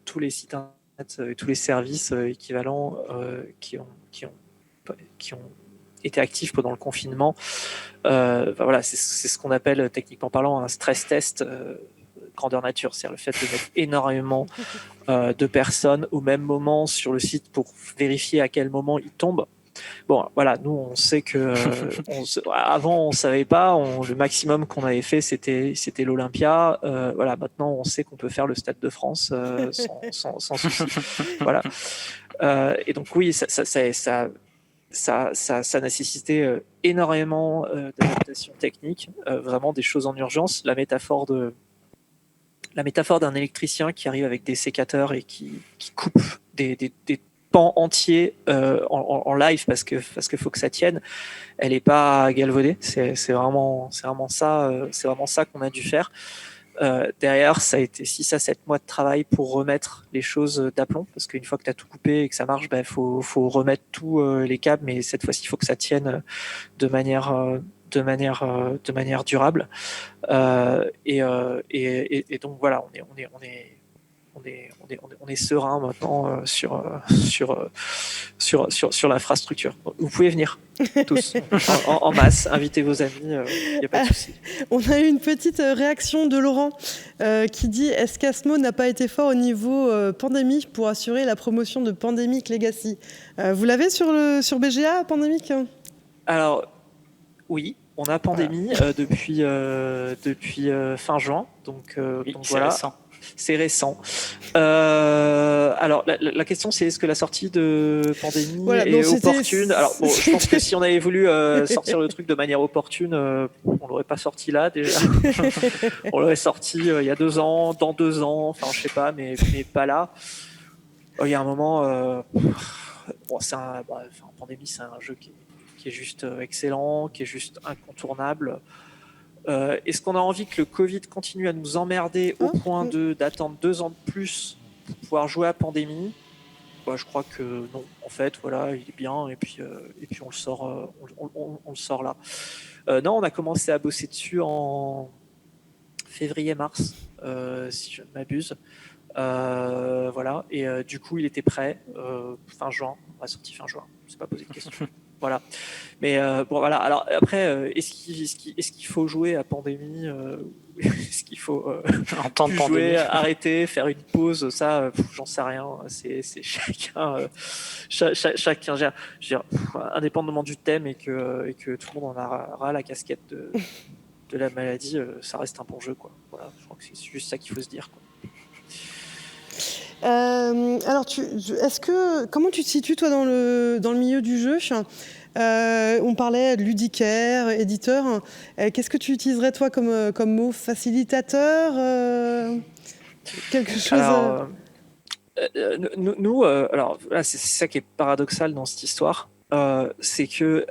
[SPEAKER 4] tous les sites internet et tous les services équivalents qui ont été actifs pendant le confinement, voilà, c'est ce qu'on appelle techniquement parlant un stress test grandeur nature, c'est-à-dire le fait de mettre énormément de personnes au même moment sur le site pour vérifier à quel moment ils tombent. Bon, voilà, nous on sait que avant on savait pas, le maximum qu'on avait fait c'était l'Olympia. Voilà, maintenant on sait qu'on peut faire le Stade de France sans souci. Voilà. Et donc oui, ça nécessitait énormément d'adaptation technique, vraiment des choses en urgence. La métaphore d'un électricien qui arrive avec des sécateurs et qui coupe des pans entiers en live parce que faut que ça tienne, elle est pas galvaudée. C'est vraiment ça qu'on a dû faire. Derrière, ça a été 6 à 7 mois de travail pour remettre les choses d'aplomb, parce qu'une fois que tu as tout coupé et que ça marche, faut remettre tous les câbles, mais cette fois-ci, il faut que ça tienne de manière durable. Et donc voilà, on est serein maintenant sur l'infrastructure. Vous pouvez venir tous en masse, invitez vos amis, il n'y a pas de souci.
[SPEAKER 1] On a eu une petite réaction de Laurent qui dit: est-ce qu'Asmo n'a pas été fort au niveau pandémie pour assurer la promotion de Pandemic Legacy? Vous l'avez sur BGA, Pandemic?
[SPEAKER 4] Alors oui, on a Pandémie depuis fin juin, donc voilà.
[SPEAKER 3] Récent.
[SPEAKER 4] C'est récent. Alors, la question, c'est est-ce que la sortie de Pandémie est opportune? Alors, bon, je pense que si on avait voulu sortir le truc de manière opportune, on l'aurait pas sorti là, déjà. On l'aurait sorti il y a 2 ans, dans 2 ans, enfin, je sais pas, mais pas là. Il y a un moment... Pandémie, c'est un jeu qui est juste excellent, qui est juste incontournable. Est-ce qu'on a envie que le Covid continue à nous emmerder au point d'attendre 2 ans de plus pour pouvoir jouer à Pandémie? Je crois que non. En fait, voilà, il est bien et puis on le sort, on le sort là. Non, on a commencé à bosser dessus en février-mars, si je ne m'abuse. Voilà, et du coup, il était prêt fin juin. On l'a sorti fin juin. Je ne me suis pas posé de question. Voilà. Mais bon, voilà. Alors après, est-ce qu'il faut jouer à Pandémie? Est-ce qu'il faut plus jouer, arrêter, faire une pause? Ça, j'en sais rien. C'est chacun gère. Je veux dire, indépendamment du thème et que tout le monde en aura la casquette de la maladie, ça reste un bon jeu, quoi. Voilà. Je crois que c'est juste ça qu'il faut se dire, quoi.
[SPEAKER 1] Alors, comment tu te situes, toi, dans le milieu du jeu? On parlait de ludicaire, éditeur. Qu'est-ce que tu utiliserais, toi, comme mot? Facilitateur? Quelque chose...
[SPEAKER 4] Alors, Alors là, c'est ça qui est paradoxal dans cette histoire, c'est que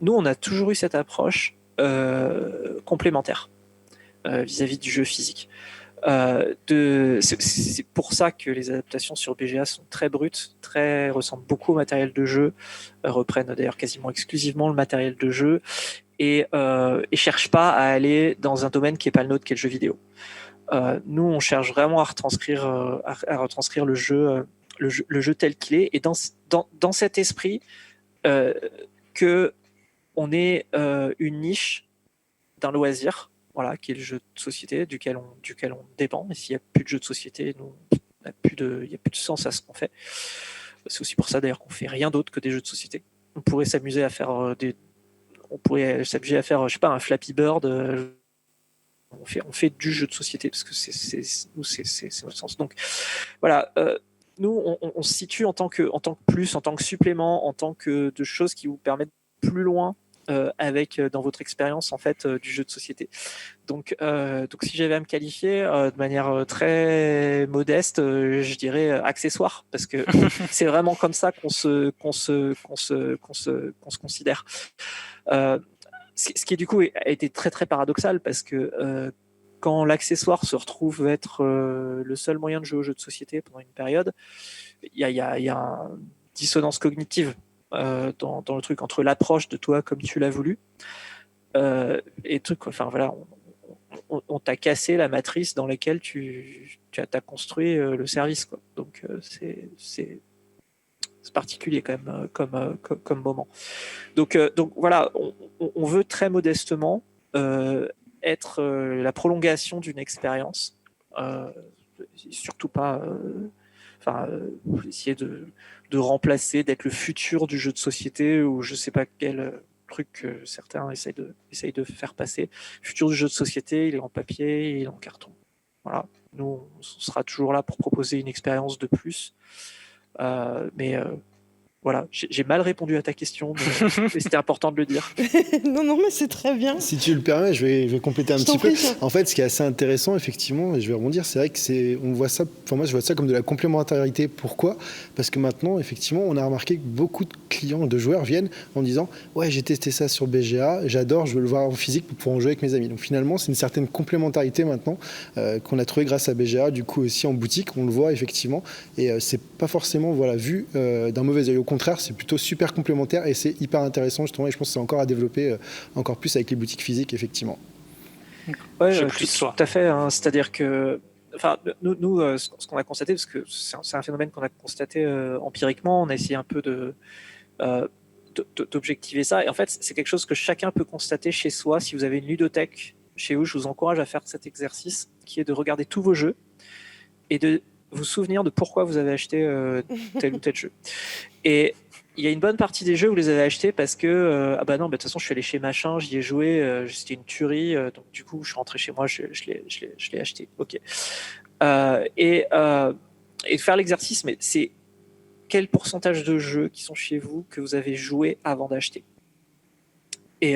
[SPEAKER 4] nous, on a toujours eu cette approche complémentaire vis-à-vis du jeu physique. C'est pour ça que les adaptations sur BGA sont très brutes, ressemblent beaucoup au matériel de jeu, reprennent d'ailleurs quasiment exclusivement le matériel de jeu et cherchent pas à aller dans un domaine qui est pas le nôtre, qui est le jeu vidéo. Nous, on cherche vraiment à retranscrire le jeu tel qu'il est, et dans cet esprit que on est une niche d'un loisir, voilà, qui est le jeu de société duquel on dépend. Et s'il n'y a plus de jeu de société, nous, il n'y a plus de sens à ce qu'on fait. C'est aussi pour ça d'ailleurs qu'on fait rien d'autre que des jeux de société. On pourrait s'amuser à faire je sais pas, un Flappy Bird. On fait du jeu de société parce que c'est notre sens. Donc voilà, nous on se situe en tant que plus, en tant que supplément, en tant que de choses qui vous permettent plus loin avec dans votre expérience en fait du jeu de société. Donc si j'avais à me qualifier de manière très modeste, je dirais accessoire, parce que c'est vraiment comme ça qu'on se considère. Ce qui du coup a été très très paradoxal, parce que quand l'accessoire se retrouve être le seul moyen de jouer aux jeux de société pendant une période, il y a une dissonance cognitive dans le truc entre l'approche de toi comme tu l'as voulu et truc. Enfin voilà, on t'a cassé la matrice dans laquelle tu as construit le service, quoi. Donc c'est particulier quand même comme moment. Donc voilà, on veut très modestement être la prolongation d'une expérience, surtout pas essayer de remplacer, d'être le futur du jeu de société, ou je sais pas quel truc que certains essayent de faire passer. Le futur du jeu de société, il est en papier, il est en carton. Voilà. Nous, on sera toujours là pour proposer une expérience de plus. Mais voilà, j'ai mal répondu à ta question, mais c'était important de le dire.
[SPEAKER 1] Non, mais c'est très bien.
[SPEAKER 2] Si tu le permets, je vais compléter un petit peu. En fait, ce qui est assez intéressant, effectivement, et je vais rebondir, c'est vrai que on voit ça, pour moi, je vois ça comme de la complémentarité. Pourquoi ? Parce que maintenant, effectivement, on a remarqué que beaucoup de clients, de joueurs viennent en disant « Ouais, j'ai testé ça sur BGA, j'adore, je veux le voir en physique pour pouvoir en jouer avec mes amis. » Donc finalement, c'est une certaine complémentarité maintenant qu'on a trouvé grâce à BGA, du coup aussi en boutique, on le voit effectivement, et c'est pas forcément vu d'un mauvais œil. Au contraire, c'est plutôt super complémentaire et c'est hyper intéressant justement, et je pense que c'est encore à développer encore plus avec les boutiques physiques, effectivement.
[SPEAKER 4] Ouais, tout à fait. Hein. C'est-à-dire que, nous ce qu'on a constaté, parce que c'est un phénomène qu'on a constaté empiriquement, on a essayé un peu d'objectiver ça. Et en fait, c'est quelque chose que chacun peut constater chez soi. Si vous avez une ludothèque chez vous, je vous encourage à faire cet exercice, qui est de regarder tous vos jeux et de vous souvenir de pourquoi vous avez acheté tel ou tel jeu. Et il y a une bonne partie des jeux où vous les avez achetés parce que de toute façon je suis allé chez machin, j'y ai joué, c'était une tuerie, donc du coup je suis rentré chez moi, je l'ai acheté. Ok. Et de faire l'exercice, mais c'est quel pourcentage de jeux qui sont chez vous que vous avez joué avant d'acheter ? Et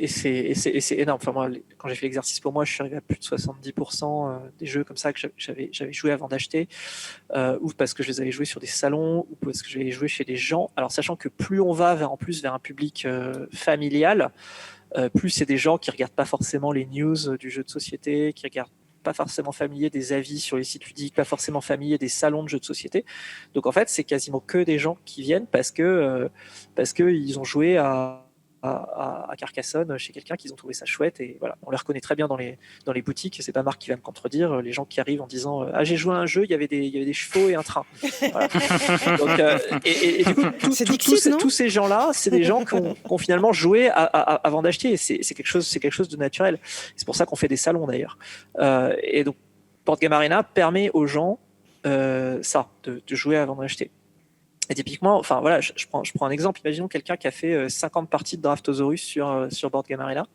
[SPEAKER 4] c'est énorme. Enfin, moi, quand j'ai fait l'exercice pour moi, je suis arrivé à plus de 70% des jeux comme ça que j'avais joué avant d'acheter, ou parce que je les avais joués sur des salons, ou parce que je les avais joués chez des gens. Alors, sachant que plus on va vers un public familial, plus c'est des gens qui regardent pas forcément les news du jeu de société, qui regardent pas forcément familiers des avis sur les sites ludiques, pas forcément familiers des salons de jeux de société. Donc en fait, c'est quasiment que des gens qui viennent parce que ils ont joué à Carcassonne chez quelqu'un, qu'ils ont trouvé ça chouette, et voilà, on les reconnaît très bien dans les boutiques. C'est pas Marc qui va me contredire, les gens qui arrivent en disant j'ai joué à un jeu, il y avait des chevaux et un train. Voilà. Donc, et du coup tous ces gens-là, c'est des gens qui ont finalement joué avant d'acheter, et c'est quelque chose de naturel. C'est pour ça qu'on fait des salons d'ailleurs, et donc Board Game Arena permet aux gens de jouer avant d'acheter. Et typiquement, je prends un exemple. Imaginons quelqu'un qui a fait 50 parties de Draftosaurus sur Board Game Arena.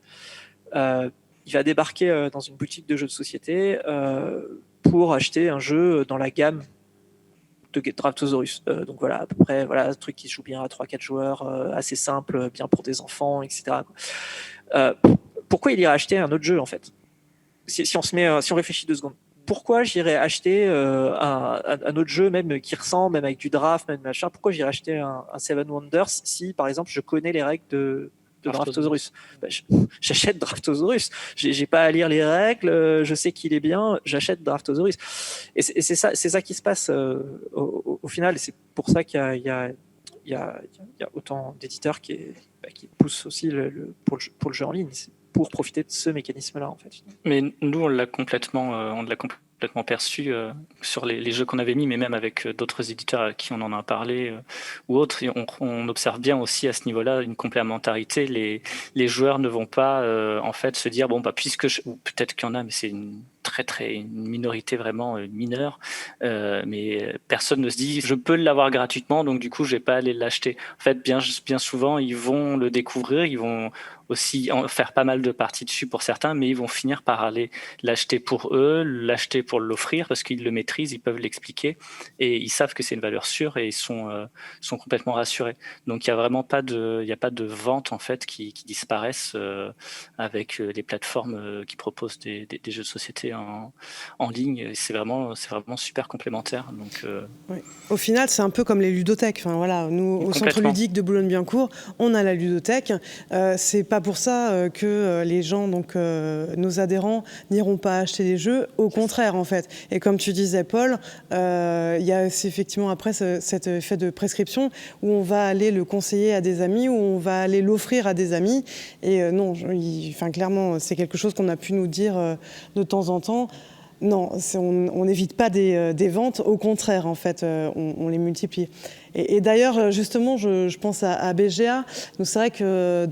[SPEAKER 4] Il va débarquer dans une boutique de jeux de société pour acheter un jeu dans la gamme de Draftosaurus. Donc voilà, à peu près, un truc qui se joue bien à 3-4 joueurs, assez simple, bien pour des enfants, etc. Pourquoi il irait acheter un autre jeu, en fait ? Si on réfléchit 2 secondes. pourquoi j'irais acheter un autre jeu, même qui ressemble, même avec du draft, même machin, pourquoi j'irais acheter un Seven Wonders si, par exemple, je connais les règles de Draftosaurus. J'achète Draftosaurus. J'ai pas à lire les règles, je sais qu'il est bien, j'achète Draftosaurus. Et c'est ça qui se passe au final. Et c'est pour ça qu'il y a autant d'éditeurs qui poussent aussi pour le jeu en ligne. C'est pour profiter de ce mécanisme-là, en fait.
[SPEAKER 3] Mais nous, on l'a complètement perçu sur les jeux qu'on avait mis, mais même avec d'autres éditeurs à qui on en a parlé ou autres. Et on observe bien aussi à ce niveau-là une complémentarité. Les joueurs ne vont pas en fait se dire bon bah puisque ou peut-être qu'il y en a, mais c'est une minorité vraiment mineure, mais personne ne se dit je peux l'avoir gratuitement, donc du coup je vais pas aller l'acheter. En fait, bien souvent ils vont le découvrir, ils vont aussi en faire pas mal de parties dessus pour certains, mais ils vont finir par aller l'acheter pour eux, l'acheter pour l'offrir parce qu'ils le maîtrisent, ils peuvent l'expliquer et ils savent que c'est une valeur sûre et ils sont complètement rassurés. Donc il y a vraiment pas de vente en fait qui disparaissent avec les plateformes qui proposent des jeux de société en ligne. C'est vraiment super complémentaire. Donc
[SPEAKER 1] oui. Au final, c'est un peu comme les ludothèques. Enfin voilà, nous au centre ludique de Boulogne-Billancourt, on a la ludothèque. C'est pas pour ça que les gens, donc nos adhérents, n'iront pas acheter des jeux. Au contraire, en fait. Et comme tu disais, Paul, il y a effectivement après cet effet de prescription où on va aller le conseiller à des amis, où on va aller l'offrir à des amis. Et non, clairement, c'est quelque chose qu'on a pu nous dire de temps en temps. Non, on n'évite pas des ventes, au contraire, en fait, on les multiplie. Et d'ailleurs, justement, je pense à BGA. Donc, c'est vrai que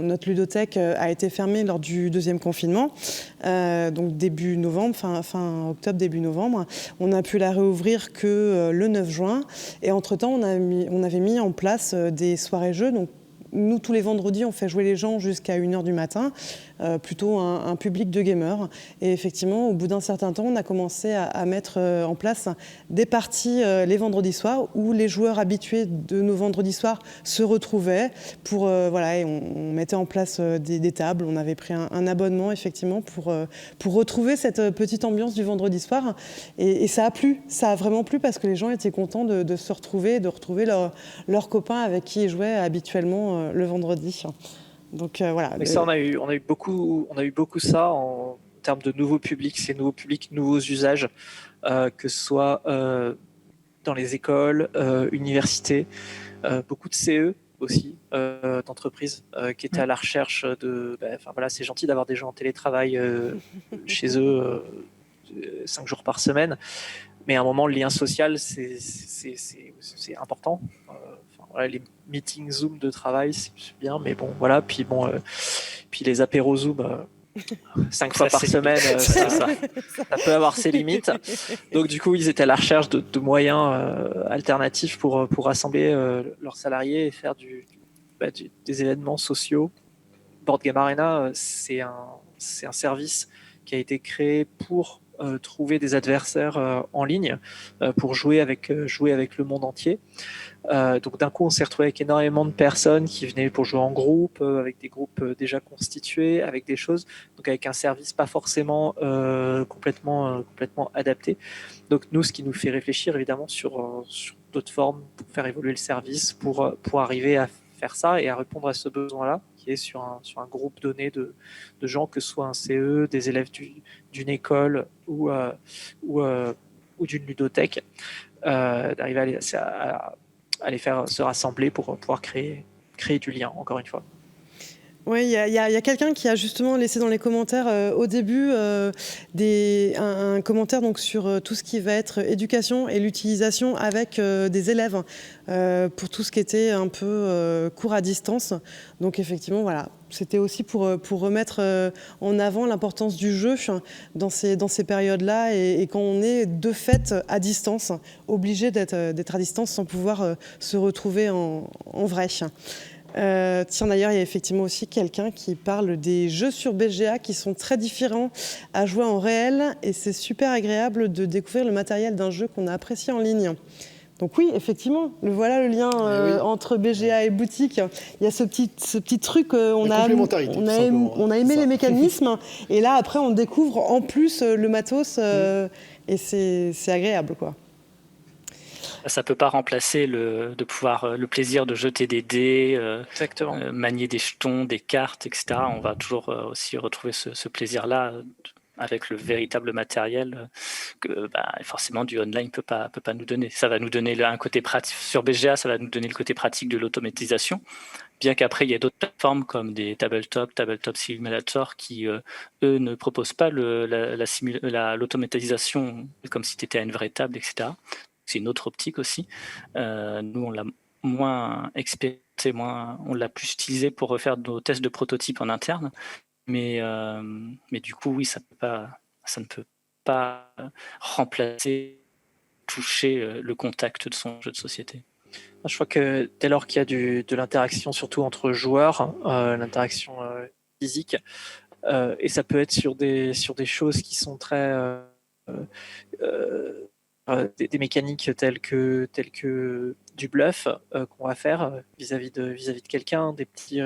[SPEAKER 1] notre ludothèque a été fermée lors du deuxième confinement, donc début novembre, fin octobre, début novembre. On a pu la réouvrir que le 9 juin. Et entre-temps, on avait mis en place des soirées jeux. Donc, nous, tous les vendredis, on fait jouer les gens jusqu'à 1h du matin, plutôt un public de gamers. Et effectivement, au bout d'un certain temps, on a commencé à mettre en place des parties les vendredis soirs où les joueurs habitués de nos vendredis soirs se retrouvaient pour et on mettait en place des tables. On avait pris un abonnement effectivement pour retrouver cette petite ambiance du vendredi soir. Et ça a plu, ça a vraiment plu parce que les gens étaient contents de se retrouver, de retrouver leurs copains avec qui ils jouaient habituellement le vendredi. Donc voilà.
[SPEAKER 4] Mais ça, on a eu beaucoup ça en termes de nouveaux publics, ces nouveaux publics, nouveaux usages, que ce soit dans les écoles, universités, beaucoup de CE aussi, d'entreprises qui étaient à la recherche de. C'est gentil d'avoir des gens en télétravail chez eux 5 jours par semaine, mais à un moment, le lien social, c'est important. Les meetings Zoom de travail, c'est bien, mais bon, voilà. Puis les apéros Zoom 5 fois par semaine, ça peut avoir ses limites. Donc du coup, ils étaient à la recherche de moyens alternatifs pour rassembler leurs salariés et faire des événements sociaux. Board Game Arena, c'est un service qui a été créé pour trouver des adversaires en ligne, pour jouer avec le monde entier. Donc d'un coup, on s'est retrouvé avec énormément de personnes qui venaient pour jouer en groupe, avec des groupes déjà constitués, avec des choses, donc avec un service pas forcément complètement adapté. Donc nous, ce qui nous fait réfléchir évidemment sur d'autres formes pour faire évoluer le service, pour arriver à faire ça et à répondre à ce besoin-là, qui est sur un groupe donné de gens, que ce soit un CE, des élèves d'une école ou d'une ludothèque, d'arriver à les faire se rassembler pour pouvoir créer du lien, encore une fois.
[SPEAKER 1] Oui, il y a quelqu'un qui a justement laissé dans les commentaires au début un commentaire donc, sur tout ce qui va être éducation et l'utilisation avec des élèves pour tout ce qui était un peu cours à distance. Donc effectivement, voilà, c'était aussi pour remettre en avant l'importance du jeu dans ces périodes-là et quand on est de fait à distance, obligé d'être à distance sans pouvoir se retrouver en vrai. Tiens, d'ailleurs, il y a effectivement aussi quelqu'un qui parle des jeux sur BGA qui sont très différents à jouer en réel et c'est super agréable de découvrir le matériel d'un jeu qu'on a apprécié en ligne. Donc oui, effectivement, voilà le lien entre BGA et boutique. Il y a ce petit truc, on a aimé les mécanismes, et là après on découvre en plus le matos, et c'est agréable, quoi.
[SPEAKER 3] Ça peut pas remplacer le plaisir de jeter des dés, manier des jetons, des cartes, etc. On va toujours aussi retrouver ce plaisir-là avec le véritable matériel que forcément du online peut pas nous donner. Ça va nous donner un côté pratique sur BGA, ça va nous donner le côté pratique de l'automatisation. Bien qu'après il y a d'autres plateformes comme des Tabletop Simulator qui eux ne proposent pas l'automatisation comme si tu étais à une vraie table, etc. C'est une autre optique aussi. Nous, on l'a moins expérimenté, on l'a plus utilisé pour refaire nos tests de prototypes en interne. Mais du coup, oui, ça ne peut pas remplacer, toucher le contact de son jeu de société.
[SPEAKER 4] Je crois que dès lors qu'il y a de l'interaction, surtout entre joueurs, l'interaction physique, et ça peut être sur des choses qui sont très... des mécaniques telles que du bluff qu'on va faire vis-à-vis de quelqu'un, des petits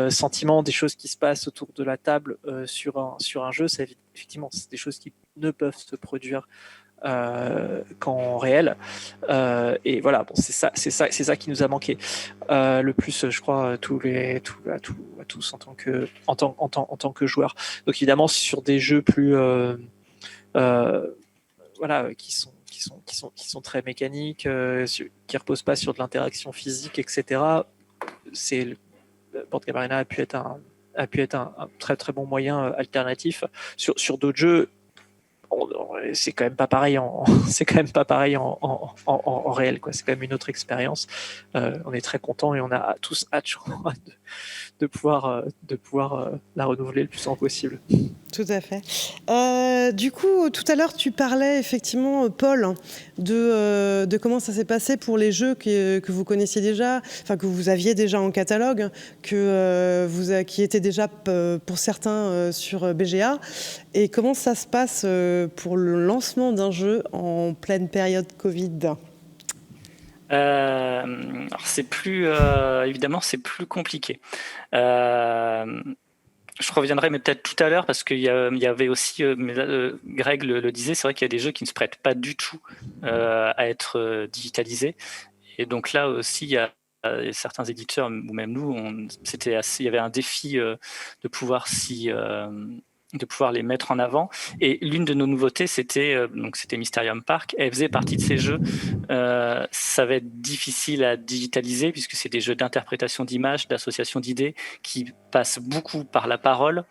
[SPEAKER 4] sentiments, des choses qui se passent autour de la table sur un jeu. Effectivement, c'est des choses qui ne peuvent se produire qu'en réel, et voilà, bon, c'est ça qui nous a manqué le plus, je crois, à tous en tant que joueurs. Donc évidemment sur des jeux plus voilà, qui sont très mécaniques, qui reposent pas sur de l'interaction physique, etc. Board Game Arena a pu être un très très bon moyen alternatif. Sur d'autres jeux, c'est quand même pas pareil en réel, quoi. C'est quand même une autre expérience. On est très contents et on a tous hâte de pouvoir la renouveler le plus souvent possible.
[SPEAKER 1] Tout à fait. Du coup, tout à l'heure, tu parlais effectivement, Paul, de comment ça s'est passé pour les jeux que vous connaissiez déjà, enfin que vous aviez déjà en catalogue, qui étaient déjà pour certains sur BGA. Et comment ça se passe pour le lancement d'un jeu en pleine période Covid ?
[SPEAKER 3] Alors c'est évidemment, c'est plus compliqué. Je reviendrai, mais peut-être tout à l'heure, parce qu'il y avait aussi, Greg le disait, c'est vrai qu'il y a des jeux qui ne se prêtent pas du tout à être digitalisés. Et donc là aussi, il y a certains éditeurs, ou même nous, il y avait un défi de pouvoir de pouvoir les mettre en avant. Et l'une de nos nouveautés, c'était Mysterium Park. Elle faisait partie de ces jeux. Ça va être difficile à digitaliser puisque c'est des jeux d'interprétation d'images, d'association d'idées qui passent beaucoup par la parole.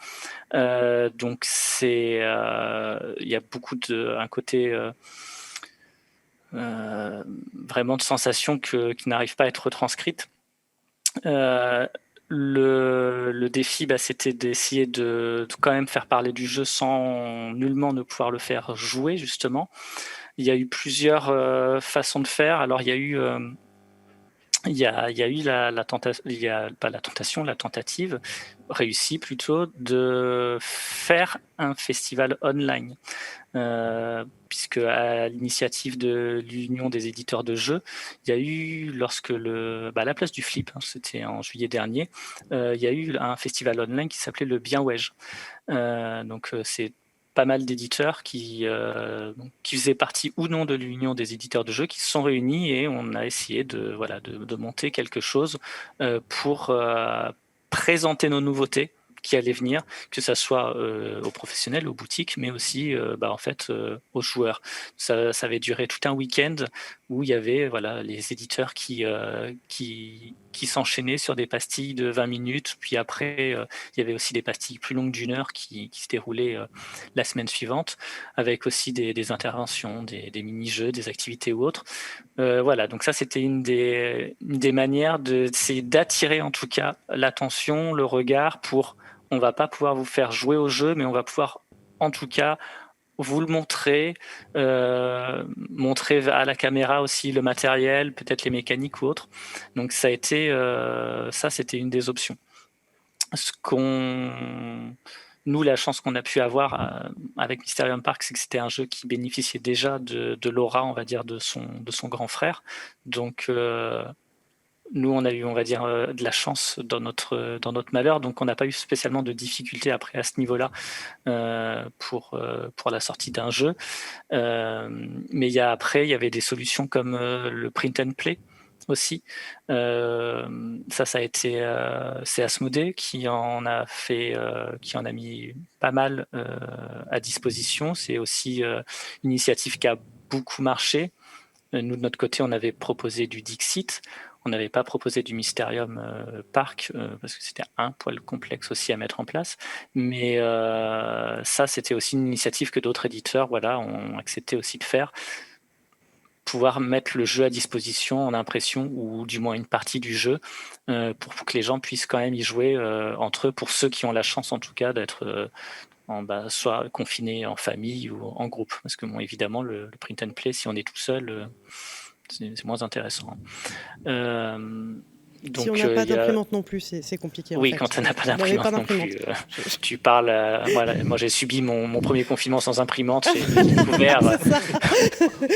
[SPEAKER 3] Donc il y a beaucoup un côté vraiment de sensations qui n'arrivent pas à être retranscrites. Le défi, c'était d'essayer de quand même faire parler du jeu sans nullement ne pouvoir le faire jouer, justement. Il y a eu plusieurs façons de faire. Alors, il y a eu la tentative réussie plutôt de faire un festival online. Puisque à l'initiative de l'Union des éditeurs de jeux, il y a eu, lorsque à la place du Flip, c'était en juillet dernier, il y a eu un festival online qui s'appelait le Bienwedge. Donc c'est pas mal d'éditeurs qui faisaient partie ou non de l'Union des éditeurs de jeux qui se sont réunis et on a essayé de monter quelque chose pour présenter nos nouveautés qui allaient venir, que ça soit aux professionnels, aux boutiques, mais aussi aux joueurs. Ça avait duré tout un week-end où il y avait les éditeurs qui s'enchaînaient sur des pastilles de 20 minutes, puis après il y avait aussi des pastilles plus longues d'1 heure qui se déroulaient la semaine suivante, avec aussi des interventions, des mini-jeux, des activités ou autres. Donc ça c'était une des manières d'essayer d'attirer en tout cas l'attention, le regard on va pas pouvoir vous faire jouer au jeu, mais on va pouvoir en tout cas vous le montrer à la caméra aussi le matériel, peut-être les mécaniques ou autres. Donc ça a été c'était une des options. nous, la chance qu'on a pu avoir avec Mysterium Park, c'est que c'était un jeu qui bénéficiait déjà de l'aura, on va dire, de son grand frère. Donc, nous, on a eu, on va dire, de la chance dans notre malheur, donc on n'a pas eu spécialement de difficultés après à ce niveau-là pour la sortie d'un jeu. Mais après, il y avait des solutions comme le print and play aussi. Ça a été c'est Asmodée qui en a mis pas mal à disposition. C'est aussi une initiative qui a beaucoup marché. Nous, de notre côté, on avait proposé du Dixit. On n'avait pas proposé du Mysterium Park parce que c'était un poil complexe aussi à mettre en place. Mais ça, c'était aussi une initiative que d'autres éditeurs ont accepté aussi de faire. Pouvoir mettre le jeu à disposition en impression, ou du moins une partie du jeu, pour que les gens puissent quand même y jouer entre eux, pour ceux qui ont la chance en tout cas d'être soit confinés en famille ou en groupe. Parce que bon, évidemment, le print and play, si on est tout seul, c'est moins intéressant.
[SPEAKER 1] Donc, si on n'a pas d'imprimante non plus, c'est compliqué.
[SPEAKER 3] Oui, quand on n'a pas d'imprimante non plus. Tu parles. Moi, j'ai subi mon premier confinement sans imprimante. J'ai découvert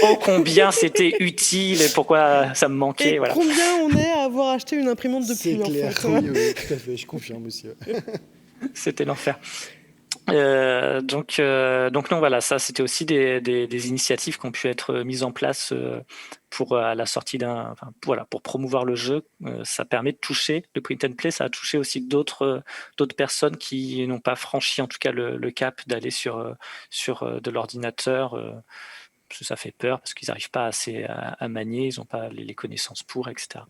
[SPEAKER 3] oh combien c'était utile et pourquoi ça me manquait.
[SPEAKER 1] Et combien on est à avoir acheté une imprimante depuis.
[SPEAKER 2] C'est clair, oui, tout à fait, je confirme aussi.
[SPEAKER 3] C'était l'enfer. Donc non, voilà, ça c'était aussi des initiatives qui ont pu être mises en place pour à la sortie pour promouvoir le jeu. Ça permet de toucher le print and play, ça a touché aussi d'autres personnes qui n'ont pas franchi en tout cas le cap d'aller sur de l'ordinateur. Parce que ça fait peur, parce qu'ils n'arrivent pas assez à manier, ils n'ont pas les connaissances pour, etc.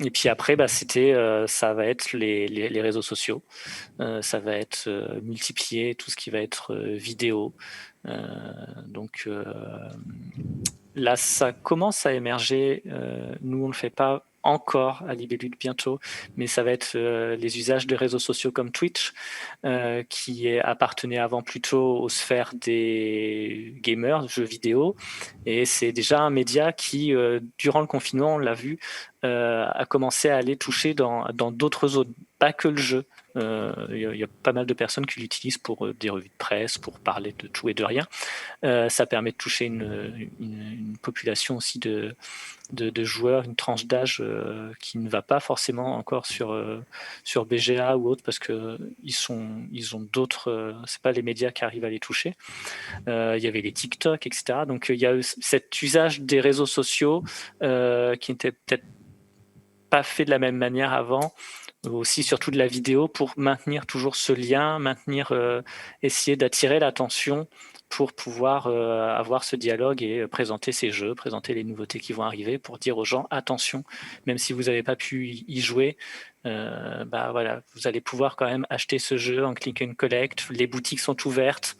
[SPEAKER 3] Et puis après, ça va être les réseaux sociaux, ça va être multiplier tout ce qui va être vidéo. Donc là, ça commence à émerger. Nous, on ne le fait pas encore à Libellude bientôt, mais ça va être les usages de réseaux sociaux comme Twitch, qui appartenait avant plutôt aux sphères des gamers, jeux vidéo, et c'est déjà un média qui, durant le confinement, on l'a vu, a commencé à aller toucher dans d'autres zones, pas que le jeu. Il y a pas mal de personnes qui l'utilisent pour des revues de presse, pour parler de tout et de rien. Ça permet de toucher une population aussi de joueurs, une tranche d'âge qui ne va pas forcément encore sur BGA ou autre, parce que ils ont d'autres, c'est pas les médias qui arrivent à les toucher. Il y avait les TikTok, etc. Donc il y a eu cet usage des réseaux sociaux qui n'était peut-être pas fait de la même manière avant, aussi surtout de la vidéo, pour maintenir toujours ce lien, essayer d'attirer l'attention pour pouvoir avoir ce dialogue et présenter ces jeux, présenter les nouveautés qui vont arriver, pour dire aux gens attention, même si vous n'avez pas pu y jouer, vous allez pouvoir quand même acheter ce jeu en click and collect, les boutiques sont ouvertes.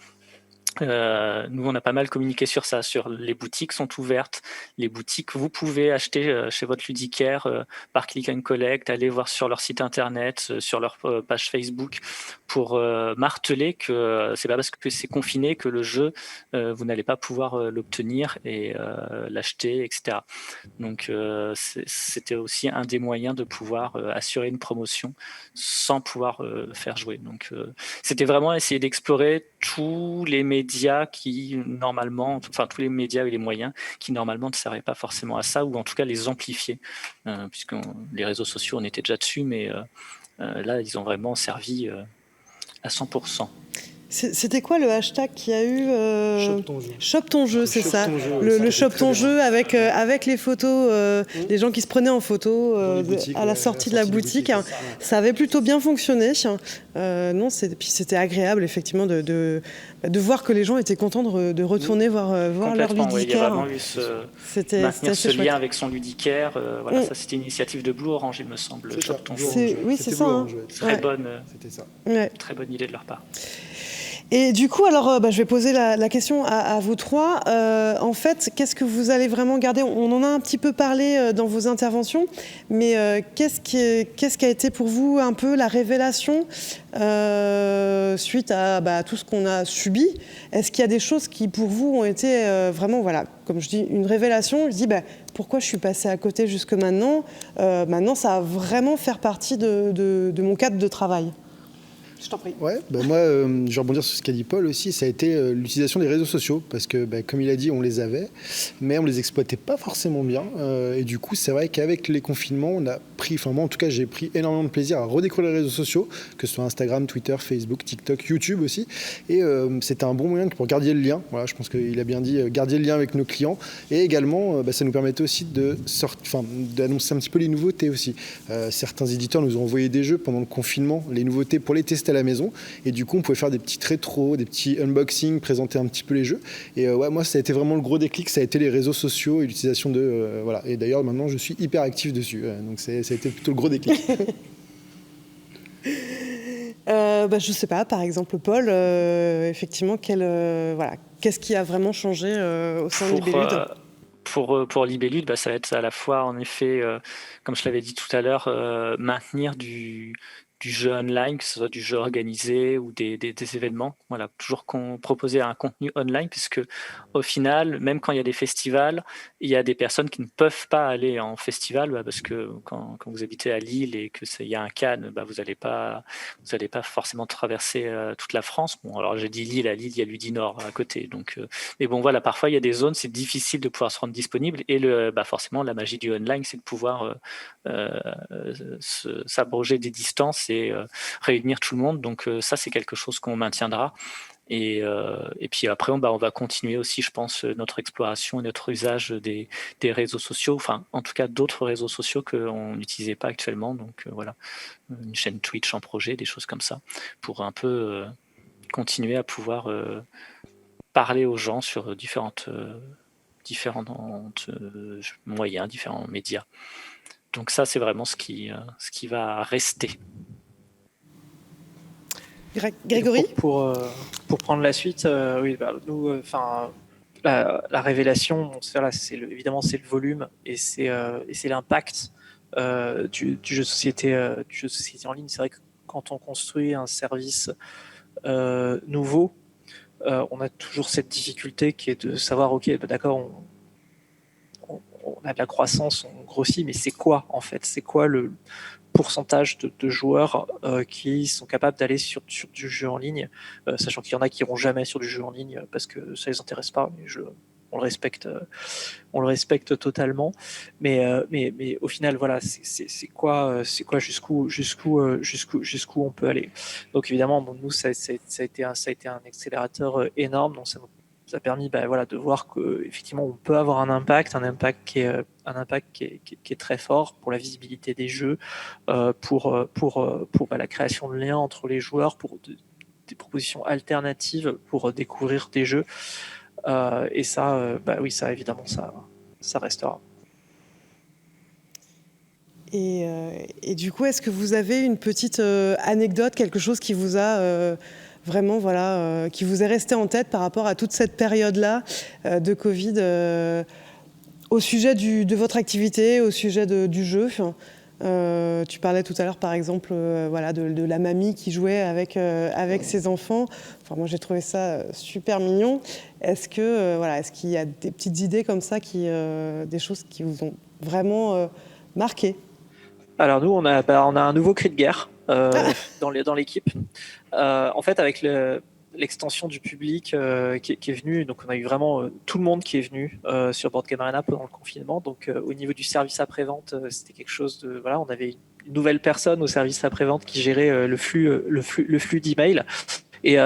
[SPEAKER 3] Nous, on a pas mal communiqué sur ça, sur les boutiques sont ouvertes. Les boutiques, vous pouvez acheter chez votre ludicaire par click and collect, aller voir sur leur site internet, sur leur page Facebook, pour marteler que c'est pas parce que c'est confiné que le jeu, vous n'allez pas pouvoir l'obtenir et l'acheter, etc. Donc, c'était aussi un des moyens de pouvoir assurer une promotion sans pouvoir faire jouer. Donc, c'était vraiment essayer d'explorer tous les médias qui normalement, tous les médias et les moyens qui normalement ne servaient pas forcément à ça, ou en tout cas les amplifier, puisque les réseaux sociaux on était déjà dessus, mais là ils ont vraiment servi à 100%.
[SPEAKER 1] C'était quoi le hashtag qu'il y a eu
[SPEAKER 2] Shop ton jeu.
[SPEAKER 1] Shop ton jeu, c'est
[SPEAKER 2] Shop
[SPEAKER 1] ça.
[SPEAKER 2] Ton jeu,
[SPEAKER 1] le Shop ton jeu avec les photos, les gens qui se prenaient en photo à la sortie de la boutique. Ça avait plutôt bien fonctionné. Puis c'était agréable effectivement de voir que les gens étaient contents de retourner voir leur ludicaire.
[SPEAKER 3] Oui, il y a vraiment eu maintenir ce lien avec son ludicaire. Ça c'était une initiative de Blue Orange, il me semble. Shop ton jeu.
[SPEAKER 1] Oui, c'est ça.
[SPEAKER 3] Très bonne idée de leur part.
[SPEAKER 1] Et du coup, alors, je vais poser la question à vous trois. En fait, qu'est-ce que vous allez vraiment garder ? On en a un petit peu parlé dans vos interventions, mais qu'est-ce qui a été pour vous un peu la révélation suite à tout ce qu'on a subi ? Est-ce qu'il y a des choses qui, pour vous, ont été vraiment, comme je dis, une révélation ? Je dis, pourquoi je suis passée à côté jusque maintenant ? Maintenant, ça va vraiment faire partie de mon cadre de travail. Je t'en prie.
[SPEAKER 2] Ouais, moi, je vais rebondir sur ce qu'a dit Paul aussi, ça a été l'utilisation des réseaux sociaux, parce que, comme il a dit, on les avait, mais on les exploitait pas forcément bien. Et du coup, c'est vrai qu'avec les confinements, on a pris, enfin moi en tout cas, j'ai pris énormément de plaisir à redécouvrir les réseaux sociaux, que ce soit Instagram, Twitter, Facebook, TikTok, YouTube aussi. Et c'était un bon moyen pour garder le lien. Voilà, je pense qu'il a bien dit, garder le lien avec nos clients. Et également, ça nous permettait aussi d'annoncer un petit peu les nouveautés aussi. Certains éditeurs nous ont envoyé des jeux pendant le confinement, les nouveautés pour les tester à la maison, et du coup on pouvait faire des petites rétros, des petits unboxings, présenter un petit peu les jeux, et moi ça a été vraiment le gros déclic, ça a été les réseaux sociaux et l'utilisation de voilà, et d'ailleurs maintenant je suis hyper actif dessus, donc ça a été plutôt le gros déclic.
[SPEAKER 1] Je sais pas, par exemple Paul, effectivement, qu'est-ce qui a vraiment changé au sein de Libellude?
[SPEAKER 3] Pour Libellude, ça va être à la fois, en effet, comme je l'avais dit tout à l'heure, maintenir du jeu online, que ce soit du jeu organisé ou des événements. Voilà, toujours proposer un contenu online, puisque au final, même quand il y a des festivals, il y a des personnes qui ne peuvent pas aller en festival, parce que quand vous habitez à Lille et qu'il y a un Cannes, vous n'allez pas forcément traverser toute la France. Bon, alors j'ai dit Lille, à Lille, il y a l'Udi-Nord à côté. Donc, mais bon, voilà, parfois il y a des zones, c'est difficile de pouvoir se rendre disponible. Et forcément, la magie du online, c'est de pouvoir s'abroger des distances et réunir tout le monde. Donc ça, c'est quelque chose qu'on maintiendra. Et puis après, on va continuer aussi, je pense, notre exploration et notre usage des réseaux sociaux, enfin, en tout cas, d'autres réseaux sociaux qu'on n'utilisait pas actuellement. Donc voilà, une chaîne Twitch en projet, des choses comme ça, pour un peu continuer à pouvoir parler aux gens sur différents moyens, différents médias. Donc ça, c'est vraiment ce qui va rester.
[SPEAKER 1] Grégory ?
[SPEAKER 4] Pour prendre la suite, oui, nous, la révélation, évidemment, c'est le volume et c'est l'impact du jeu de société en ligne. C'est vrai que quand on construit un service nouveau, on a toujours cette difficulté qui est de savoir, ok, d'accord, on a de la croissance, on grossit, mais c'est quoi en fait? C'est quoi le pourcentage de joueurs qui sont capables d'aller sur du jeu en ligne, sachant qu'il y en a qui iront jamais sur du jeu en ligne parce que ça les intéresse pas, mais on le respecte totalement, mais au final, voilà, c'est quoi jusqu'où on peut aller. Donc évidemment, nous ça a été un accélérateur énorme, donc ça nous a permis de voir qu'effectivement on peut avoir un impact qui est très fort pour la visibilité des jeux, pour la création de liens entre les joueurs, pour des propositions alternatives pour découvrir des jeux. Et ça, oui, ça évidemment, ça restera.
[SPEAKER 1] Et du coup, est-ce que vous avez une petite anecdote, quelque chose qui vous a vraiment, qui vous est resté en tête par rapport à toute cette période-là de Covid, au sujet de votre activité, au sujet du jeu? Tu parlais tout à l'heure, par exemple, de la mamie qui jouait avec ses enfants. Enfin, moi, j'ai trouvé ça super mignon. Est-ce qu'il y a des petites idées comme ça, des choses qui vous ont vraiment marqué?
[SPEAKER 4] Alors nous, on a un nouveau cri de guerre dans l'équipe. En fait, avec l'extension du public qui est venu, donc on a eu vraiment tout le monde qui est venu sur Board Game Arena pendant le confinement. Donc au niveau du service après-vente, c'était quelque chose de on avait une nouvelle personne au service après-vente qui gérait le flux d'emails, et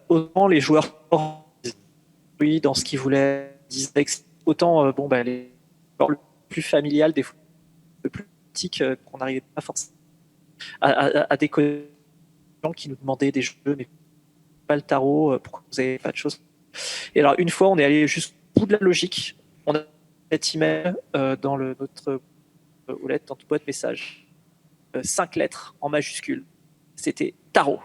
[SPEAKER 4] autant les joueurs dans ce qu'ils voulaient, disaient que autant les le plus familial, des fois le plus politique, qu'on n'arrivait pas forcément à décoder, gens qui nous demandaient des jeux, mais pas le tarot, pourquoi vous n'avez pas de choses. Et alors une fois, on est allé jusqu'au bout de la logique. On a cet email dans notre boîte message, 5 lettres en majuscule. C'était tarot.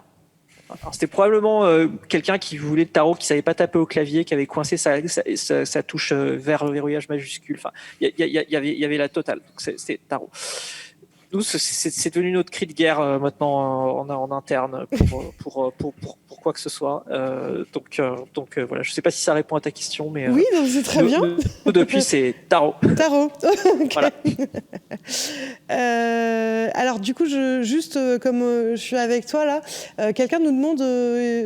[SPEAKER 4] Alors, c'était probablement quelqu'un qui voulait le tarot, qui savait pas taper au clavier, qui avait coincé sa touche vers le verrouillage majuscule. Enfin, il y avait la totale. Donc c'était tarot. nous, c'est devenu notre cri de guerre maintenant en interne pour quoi que ce soit. Donc voilà, je ne sais pas si ça répond à ta question, mais
[SPEAKER 1] oui, donc c'est très bien.
[SPEAKER 4] Nous, depuis, c'est tarot.
[SPEAKER 1] Tarot.
[SPEAKER 4] Voilà.
[SPEAKER 1] Alors du coup, juste comme je suis avec toi là, quelqu'un nous demande,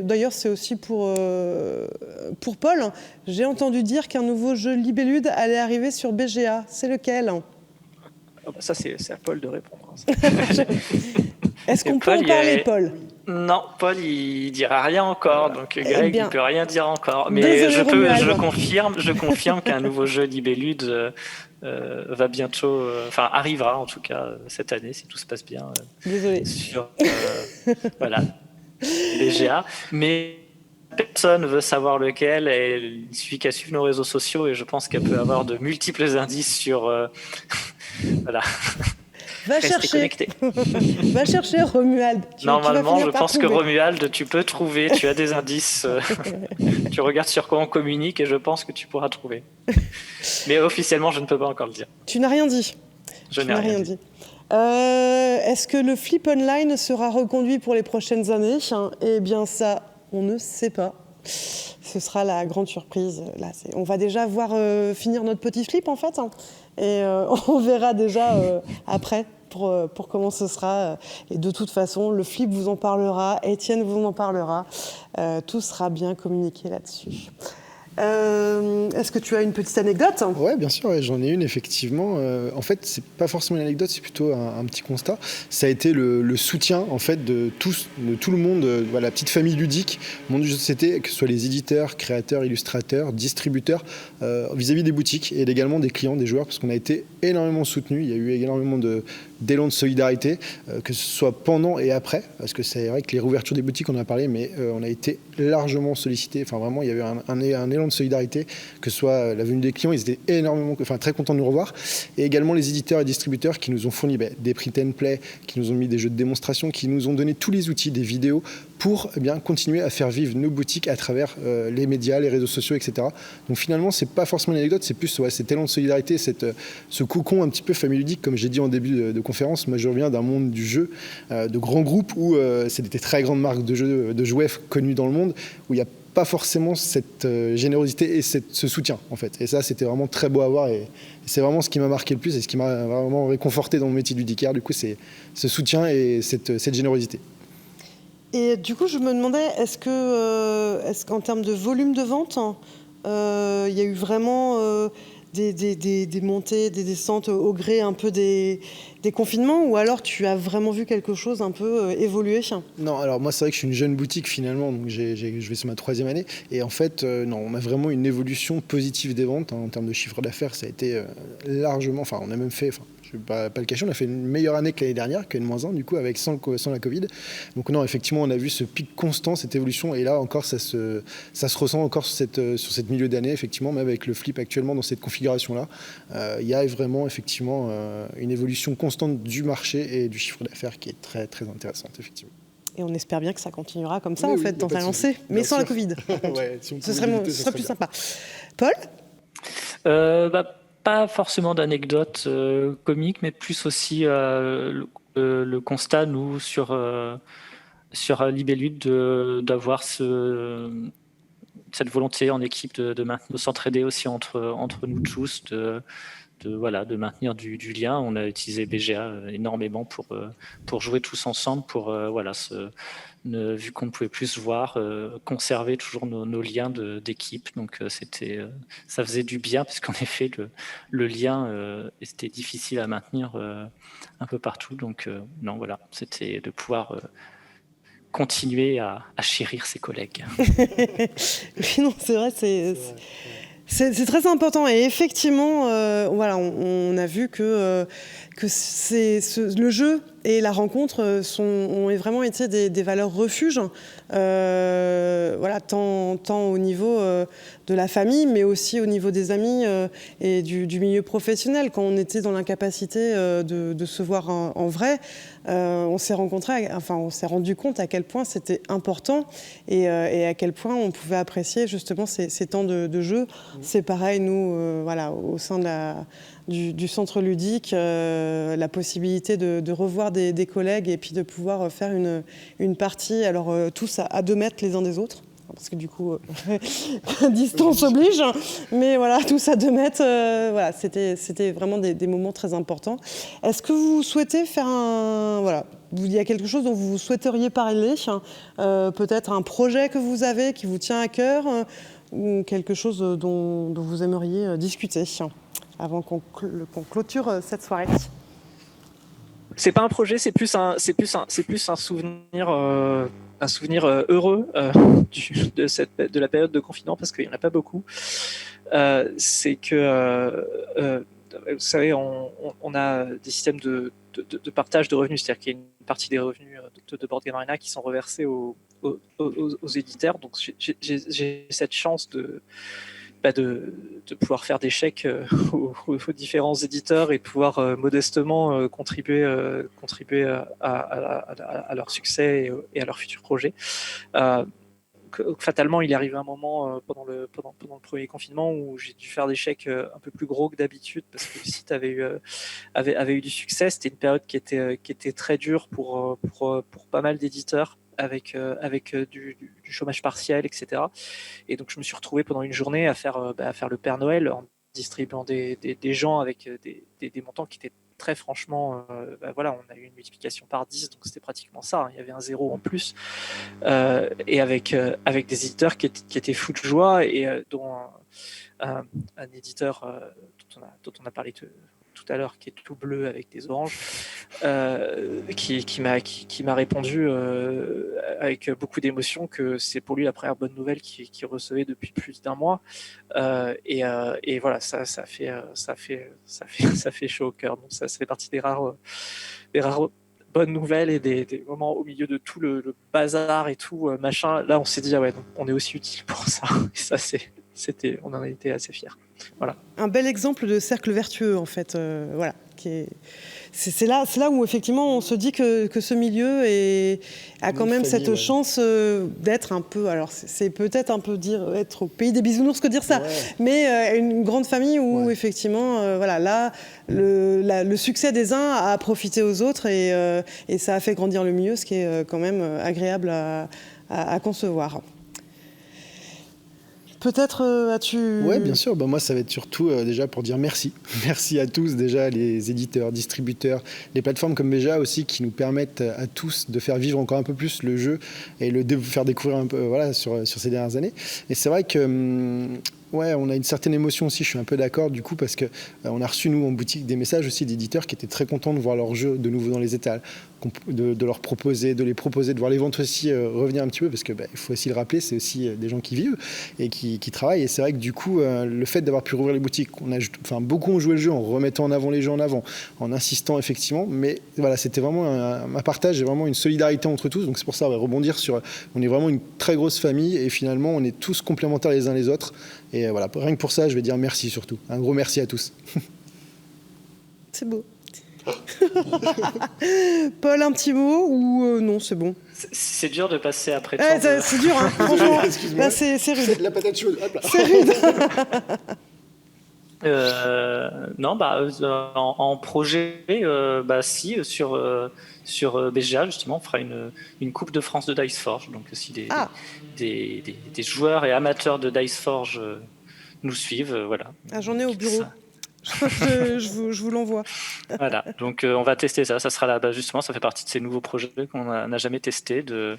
[SPEAKER 1] d'ailleurs c'est aussi pour Paul, j'ai entendu dire qu'un nouveau jeu Libellude allait arriver sur BGA. C'est lequel ?
[SPEAKER 4] Ça, c'est à Paul de répondre.
[SPEAKER 1] Est-ce qu'on peut en parler, Paul ?
[SPEAKER 3] Non, Paul, il dira rien encore, donc Greg, il peut rien dire encore. Mais
[SPEAKER 1] désolé,
[SPEAKER 3] je confirme qu'un nouveau jeu Libellude va bientôt, arrivera en tout cas cette année, si tout se passe bien.
[SPEAKER 1] Désolé.
[SPEAKER 3] Sur voilà, BGA. Mais personne veut savoir lequel, et il suffit qu'elle suive nos réseaux sociaux, et je pense qu'elle peut avoir de multiples indices sur voilà.
[SPEAKER 1] Va chercher Romuald.
[SPEAKER 3] Normalement, je pense que Romuald, tu peux trouver, tu as des indices. Tu regardes sur quoi on communique et je pense que tu pourras trouver. Mais officiellement, je ne peux pas encore le dire.
[SPEAKER 1] Tu n'as rien dit.
[SPEAKER 3] Je n'ai rien dit.
[SPEAKER 1] Est-ce que le flip online sera reconduit pour les prochaines années ? Eh bien ça, on ne sait pas. Ce sera la grande surprise. Là, on va déjà voir finir notre petit flip en fait. Et on verra déjà après pour comment ce sera. Et de toute façon, le flip vous en parlera, Étienne vous en parlera. Tout sera bien communiqué là-dessus. Est-ce que tu as une petite anecdote ?
[SPEAKER 2] Ouais, bien sûr, ouais, j'en ai une effectivement. En fait, c'est pas forcément une anecdote, c'est plutôt un petit constat. Ça a été le soutien en fait de tout le monde, la petite famille ludique, monde du jeu de société, que ce soit les éditeurs, créateurs, illustrateurs, distributeurs, vis-à-vis des boutiques et également des clients, des joueurs, parce qu'on a été énormément soutenus. Il y a eu énormément d'élan de solidarité, que ce soit pendant et après, parce que c'est vrai que les réouvertures des boutiques, on en a parlé, mais on a été largement sollicités. Enfin, vraiment, il y a eu un élan de solidarité, que ce soit la venue des clients, ils étaient très contents de nous revoir, et également les éditeurs et distributeurs qui nous ont fourni des print and play, qui nous ont mis des jeux de démonstration, qui nous ont donné tous les outils, des vidéos, pour continuer à faire vivre nos boutiques à travers les médias, les réseaux sociaux, etc. Donc finalement, c'est pas forcément une anecdote, c'est plus cet élan de solidarité, ce cocon un petit peu famille ludique, comme j'ai dit en début de conférence. Moi, je reviens d'un monde du jeu, de grands groupes où c'était des très grandes marques de jouets connues dans le monde, où il n'y a pas forcément cette générosité et ce soutien, en fait. Et ça, c'était vraiment très beau à voir, et c'est vraiment ce qui m'a marqué le plus et ce qui m'a vraiment réconforté dans mon métier de ludicaire. Du coup, c'est ce soutien et cette générosité.
[SPEAKER 1] Et du coup, je me demandais, est-ce qu'en termes de volume de vente, il y a eu vraiment des montées, des descentes au gré un peu des confinements, ou alors tu as vraiment vu quelque chose un peu évoluer ?
[SPEAKER 2] Non, alors moi c'est vrai que je suis une jeune boutique finalement, donc je vais sur ma 3e année, et en fait non, on a vraiment une évolution positive des ventes, en termes de chiffre d'affaires. Ça a été largement, on a même fait, je ne vais pas le cacher, on a fait une meilleure année que l'année dernière, que -1 du coup, sans la Covid. Donc non, effectivement, on a vu ce pic constant, cette évolution, et là encore, ça se ressent encore sur cette milieu d'année, effectivement, même avec le flip actuellement dans cette configuration-là. Il y a vraiment, effectivement, une évolution constante du marché et du chiffre d'affaires qui est très, très intéressante, effectivement.
[SPEAKER 1] Et on espère bien que ça continuera comme ça, dans ta lancée, mais sans la Covid.
[SPEAKER 2] Ouais, si
[SPEAKER 1] ce serait plus sympa. Paul ?
[SPEAKER 3] Pas forcément d'anecdotes comiques, mais plus aussi le constat, nous, sur Libellude, d'avoir cette volonté en équipe de s'entraider aussi entre nous tous, de maintenir du lien. On a utilisé BGA énormément pour jouer tous ensemble, pour vu qu'on ne pouvait plus se voir, conserver toujours nos liens d'équipe. Donc ça faisait du bien, parce qu'en effet le lien était difficile à maintenir un peu partout. Donc c'était de pouvoir continuer à chérir ses collègues.
[SPEAKER 1] Oui, non, c'est vrai, c'est très important, et effectivement, on a vu que le jeu et la rencontre ont vraiment été des valeurs refuges, tant au niveau de la famille, mais aussi au niveau des amis et du milieu professionnel. Quand on était dans l'incapacité de se voir en vrai, on s'est rendu compte à quel point c'était important, et à quel point on pouvait apprécier justement ces temps de jeu. C'est pareil, nous, au sein du centre ludique, la possibilité de revoir des collègues et puis de pouvoir faire une partie, alors tous à 2 mètres les uns des autres, parce que du coup, distance oblige, mais voilà, tous à 2 mètres, voilà, c'était vraiment des moments très importants. Est-ce que vous souhaitez faire voilà, il y a quelque chose dont vous souhaiteriez parler, peut-être un projet que vous avez qui vous tient à cœur, ou quelque chose dont vous aimeriez discuter avant qu'on clôture cette soirée?
[SPEAKER 4] C'est pas un projet, c'est plus un souvenir, heureux de la période de confinement, parce qu'il n'y en a pas beaucoup. C'est que, vous savez, on a des systèmes de partage de revenus, c'est-à-dire qu'il y a une partie des revenus de Board Game Arena qui sont reversés aux éditeurs. Donc j'ai cette chance de pouvoir faire des chèques aux différents éditeurs et de pouvoir modestement contribuer à leur succès et à leurs futurs projets. Fatalement, il est arrivé un moment pendant le premier confinement où j'ai dû faire des chèques un peu plus gros que d'habitude, parce que le site avait eu du succès. C'était une période qui était très dure pour pas mal d'éditeurs, avec du chômage partiel, etc. Et donc je me suis retrouvé pendant une journée à faire le Père Noël, en distribuant des gens avec des montants qui étaient très franchement, voilà, on a eu une multiplication par 10, donc c'était pratiquement ça, hein. Il y avait un 0 en plus, et avec des éditeurs qui étaient fous de joie, et dont un éditeur dont on a parlé tout à l'heure, qui est tout bleu avec des oranges, qui m'a répondu avec beaucoup d'émotion que c'est pour lui la première bonne nouvelle qu'il recevait depuis plus d'1 mois, et voilà, ça fait chaud au cœur. Donc ça fait partie des rares bonnes nouvelles, et des moments au milieu de tout le bazar et tout machin. Là, on s'est dit, ah ouais, on est aussi utile pour ça. Et ça, on en a été assez fiers. Voilà.
[SPEAKER 1] Un bel exemple de cercle vertueux, en fait. Voilà, c'est là où effectivement on se dit que ce milieu a quand même cette chance d'être un peu, alors c'est peut-être un peu dire être au pays des bisounours que dire ça, mais une grande famille où effectivement voilà, là le succès des uns a profité aux autres, et ça a fait grandir le milieu, ce qui est quand même agréable à concevoir. Peut-être as-tu...
[SPEAKER 2] Oui, bien sûr. Moi, ça va être surtout déjà pour dire merci. Merci à tous, déjà, les éditeurs, distributeurs, les plateformes comme BGA aussi, qui nous permettent à tous de faire vivre encore un peu plus le jeu et faire découvrir un peu, voilà, sur ces dernières années. Et c'est vrai que... ouais, on a une certaine émotion aussi, je suis un peu d'accord du coup, parce que on a reçu nous en boutique des messages aussi d'éditeurs qui étaient très contents de voir leur jeu de nouveau dans les étals, de leur proposer, de voir les ventes aussi revenir un petit peu, parce que il faut aussi le rappeler, c'est aussi des gens qui vivent et qui travaillent, et c'est vrai que du coup le fait d'avoir pu rouvrir les boutiques, beaucoup ont joué le jeu en remettant en avant les jeux en avant, en insistant effectivement, mais voilà, c'était vraiment un partage et vraiment une solidarité entre tous, donc c'est pour ça on va rebondir sur, on est vraiment une très grosse famille, et finalement on est tous complémentaires les uns les autres. Et voilà, rien que pour ça, je vais dire merci surtout. Un gros merci à tous.
[SPEAKER 1] C'est beau. Paul, un petit mot ou non, c'est bon?
[SPEAKER 3] C'est dur de passer après.
[SPEAKER 1] C'est dur, hein, franchement. Là, c'est rude.
[SPEAKER 2] La patate chaude. Hop là.
[SPEAKER 1] C'est rude.
[SPEAKER 3] Non, en projet, si, sur BGA, justement, on fera une Coupe de France de Dice Forge. Donc, si des joueurs et amateurs de Dice Forge nous suivent, voilà.
[SPEAKER 1] Ah, j'en ai au bureau. Je vous l'envoie.
[SPEAKER 3] Voilà, donc on va tester ça. Ça sera là, justement, ça fait partie de ces nouveaux projets qu'on n'a jamais testé, de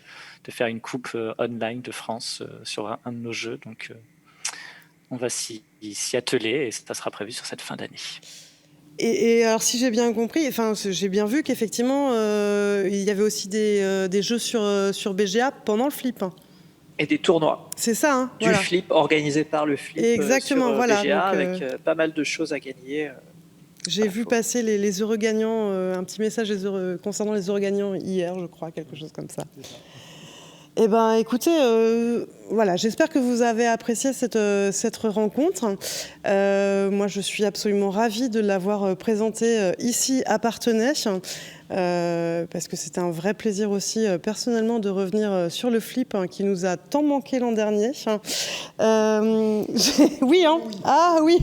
[SPEAKER 3] faire une coupe online de France sur un de nos jeux. Donc, on va s'y atteler, et ça sera prévu sur cette fin d'année.
[SPEAKER 1] Et alors, si j'ai bien compris, j'ai bien vu qu'effectivement, il y avait aussi des jeux sur BGA pendant le flip.
[SPEAKER 4] Et des tournois.
[SPEAKER 1] C'est ça, hein,
[SPEAKER 4] du flip organisé par le flip.
[SPEAKER 1] Exactement,
[SPEAKER 4] sur
[SPEAKER 1] voilà.
[SPEAKER 4] BGA,
[SPEAKER 1] Donc,
[SPEAKER 4] avec pas mal de choses à gagner.
[SPEAKER 1] J'ai vu passer les heureux gagnants, un petit message concernant les heureux gagnants hier, je crois, quelque chose comme ça. Eh bien, écoutez, voilà, j'espère que vous avez apprécié cette rencontre. Moi, je suis absolument ravie de l'avoir présentée ici à Parthenay, parce que c'était un vrai plaisir aussi, personnellement, de revenir sur le flip qui nous a tant manqué l'an dernier. Oui, hein. Ah oui.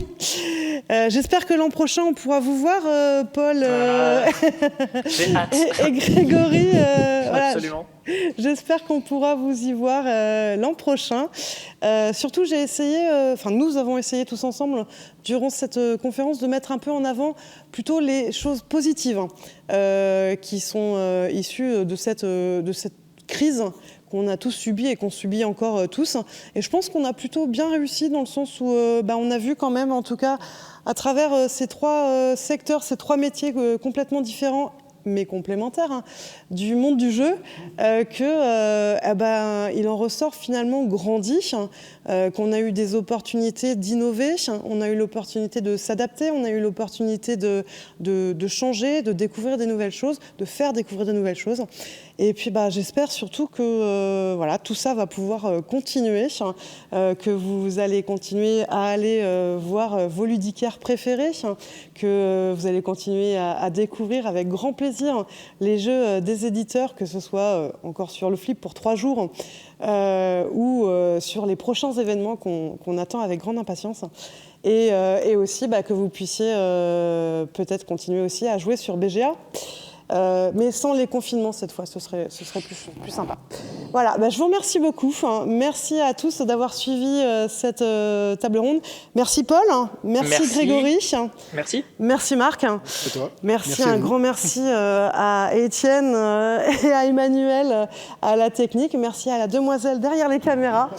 [SPEAKER 1] J'espère que l'an prochain, on pourra vous voir, Paul
[SPEAKER 3] J'ai hâte.
[SPEAKER 1] et Grégory. Voilà.
[SPEAKER 4] Absolument.
[SPEAKER 1] J'espère qu'on pourra vous y voir l'an prochain. Surtout, j'ai essayé, nous avons essayé tous ensemble, durant cette conférence, de mettre un peu en avant plutôt les choses positives qui sont issues de cette crise qu'on a tous subi et qu'on subit encore tous. Et je pense qu'on a plutôt bien réussi dans le sens où on a vu quand même, en tout cas, à travers ces trois secteurs, ces trois métiers complètement différents, mais complémentaires, du monde du jeu, il en ressort finalement grandi, qu'on a eu des opportunités d'innover, on a eu l'opportunité de s'adapter, on a eu l'opportunité de changer, de découvrir des nouvelles choses, de faire découvrir de nouvelles choses. Et puis j'espère surtout que tout ça va pouvoir continuer, que vous allez continuer à aller voir vos ludicaires préférés, que vous allez continuer à découvrir avec grand plaisir les jeux des éditeurs, que ce soit encore sur le Flip pour 3 jours ou sur les prochains événements qu'on attend avec grande impatience. Et aussi que vous puissiez peut-être continuer aussi à jouer sur BGA. Mais sans les confinements cette fois, ce serait plus sympa. Voilà, je vous remercie beaucoup. Merci à tous d'avoir suivi cette table ronde. Merci Paul, merci Grégory.
[SPEAKER 4] Merci.
[SPEAKER 1] Merci Marc.
[SPEAKER 2] C'est toi.
[SPEAKER 1] Merci un grand merci à Étienne et à Emmanuel à la technique. Merci à la demoiselle derrière les caméras.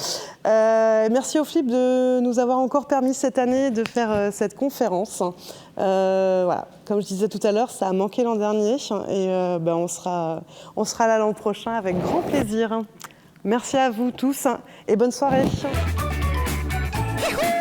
[SPEAKER 1] Merci au Flip de nous avoir encore permis cette année de faire cette conférence. Comme je disais tout à l'heure, ça a manqué l'an dernier et on sera là l'an prochain avec grand plaisir. Merci à vous tous et bonne soirée.
[SPEAKER 5] Yahoo!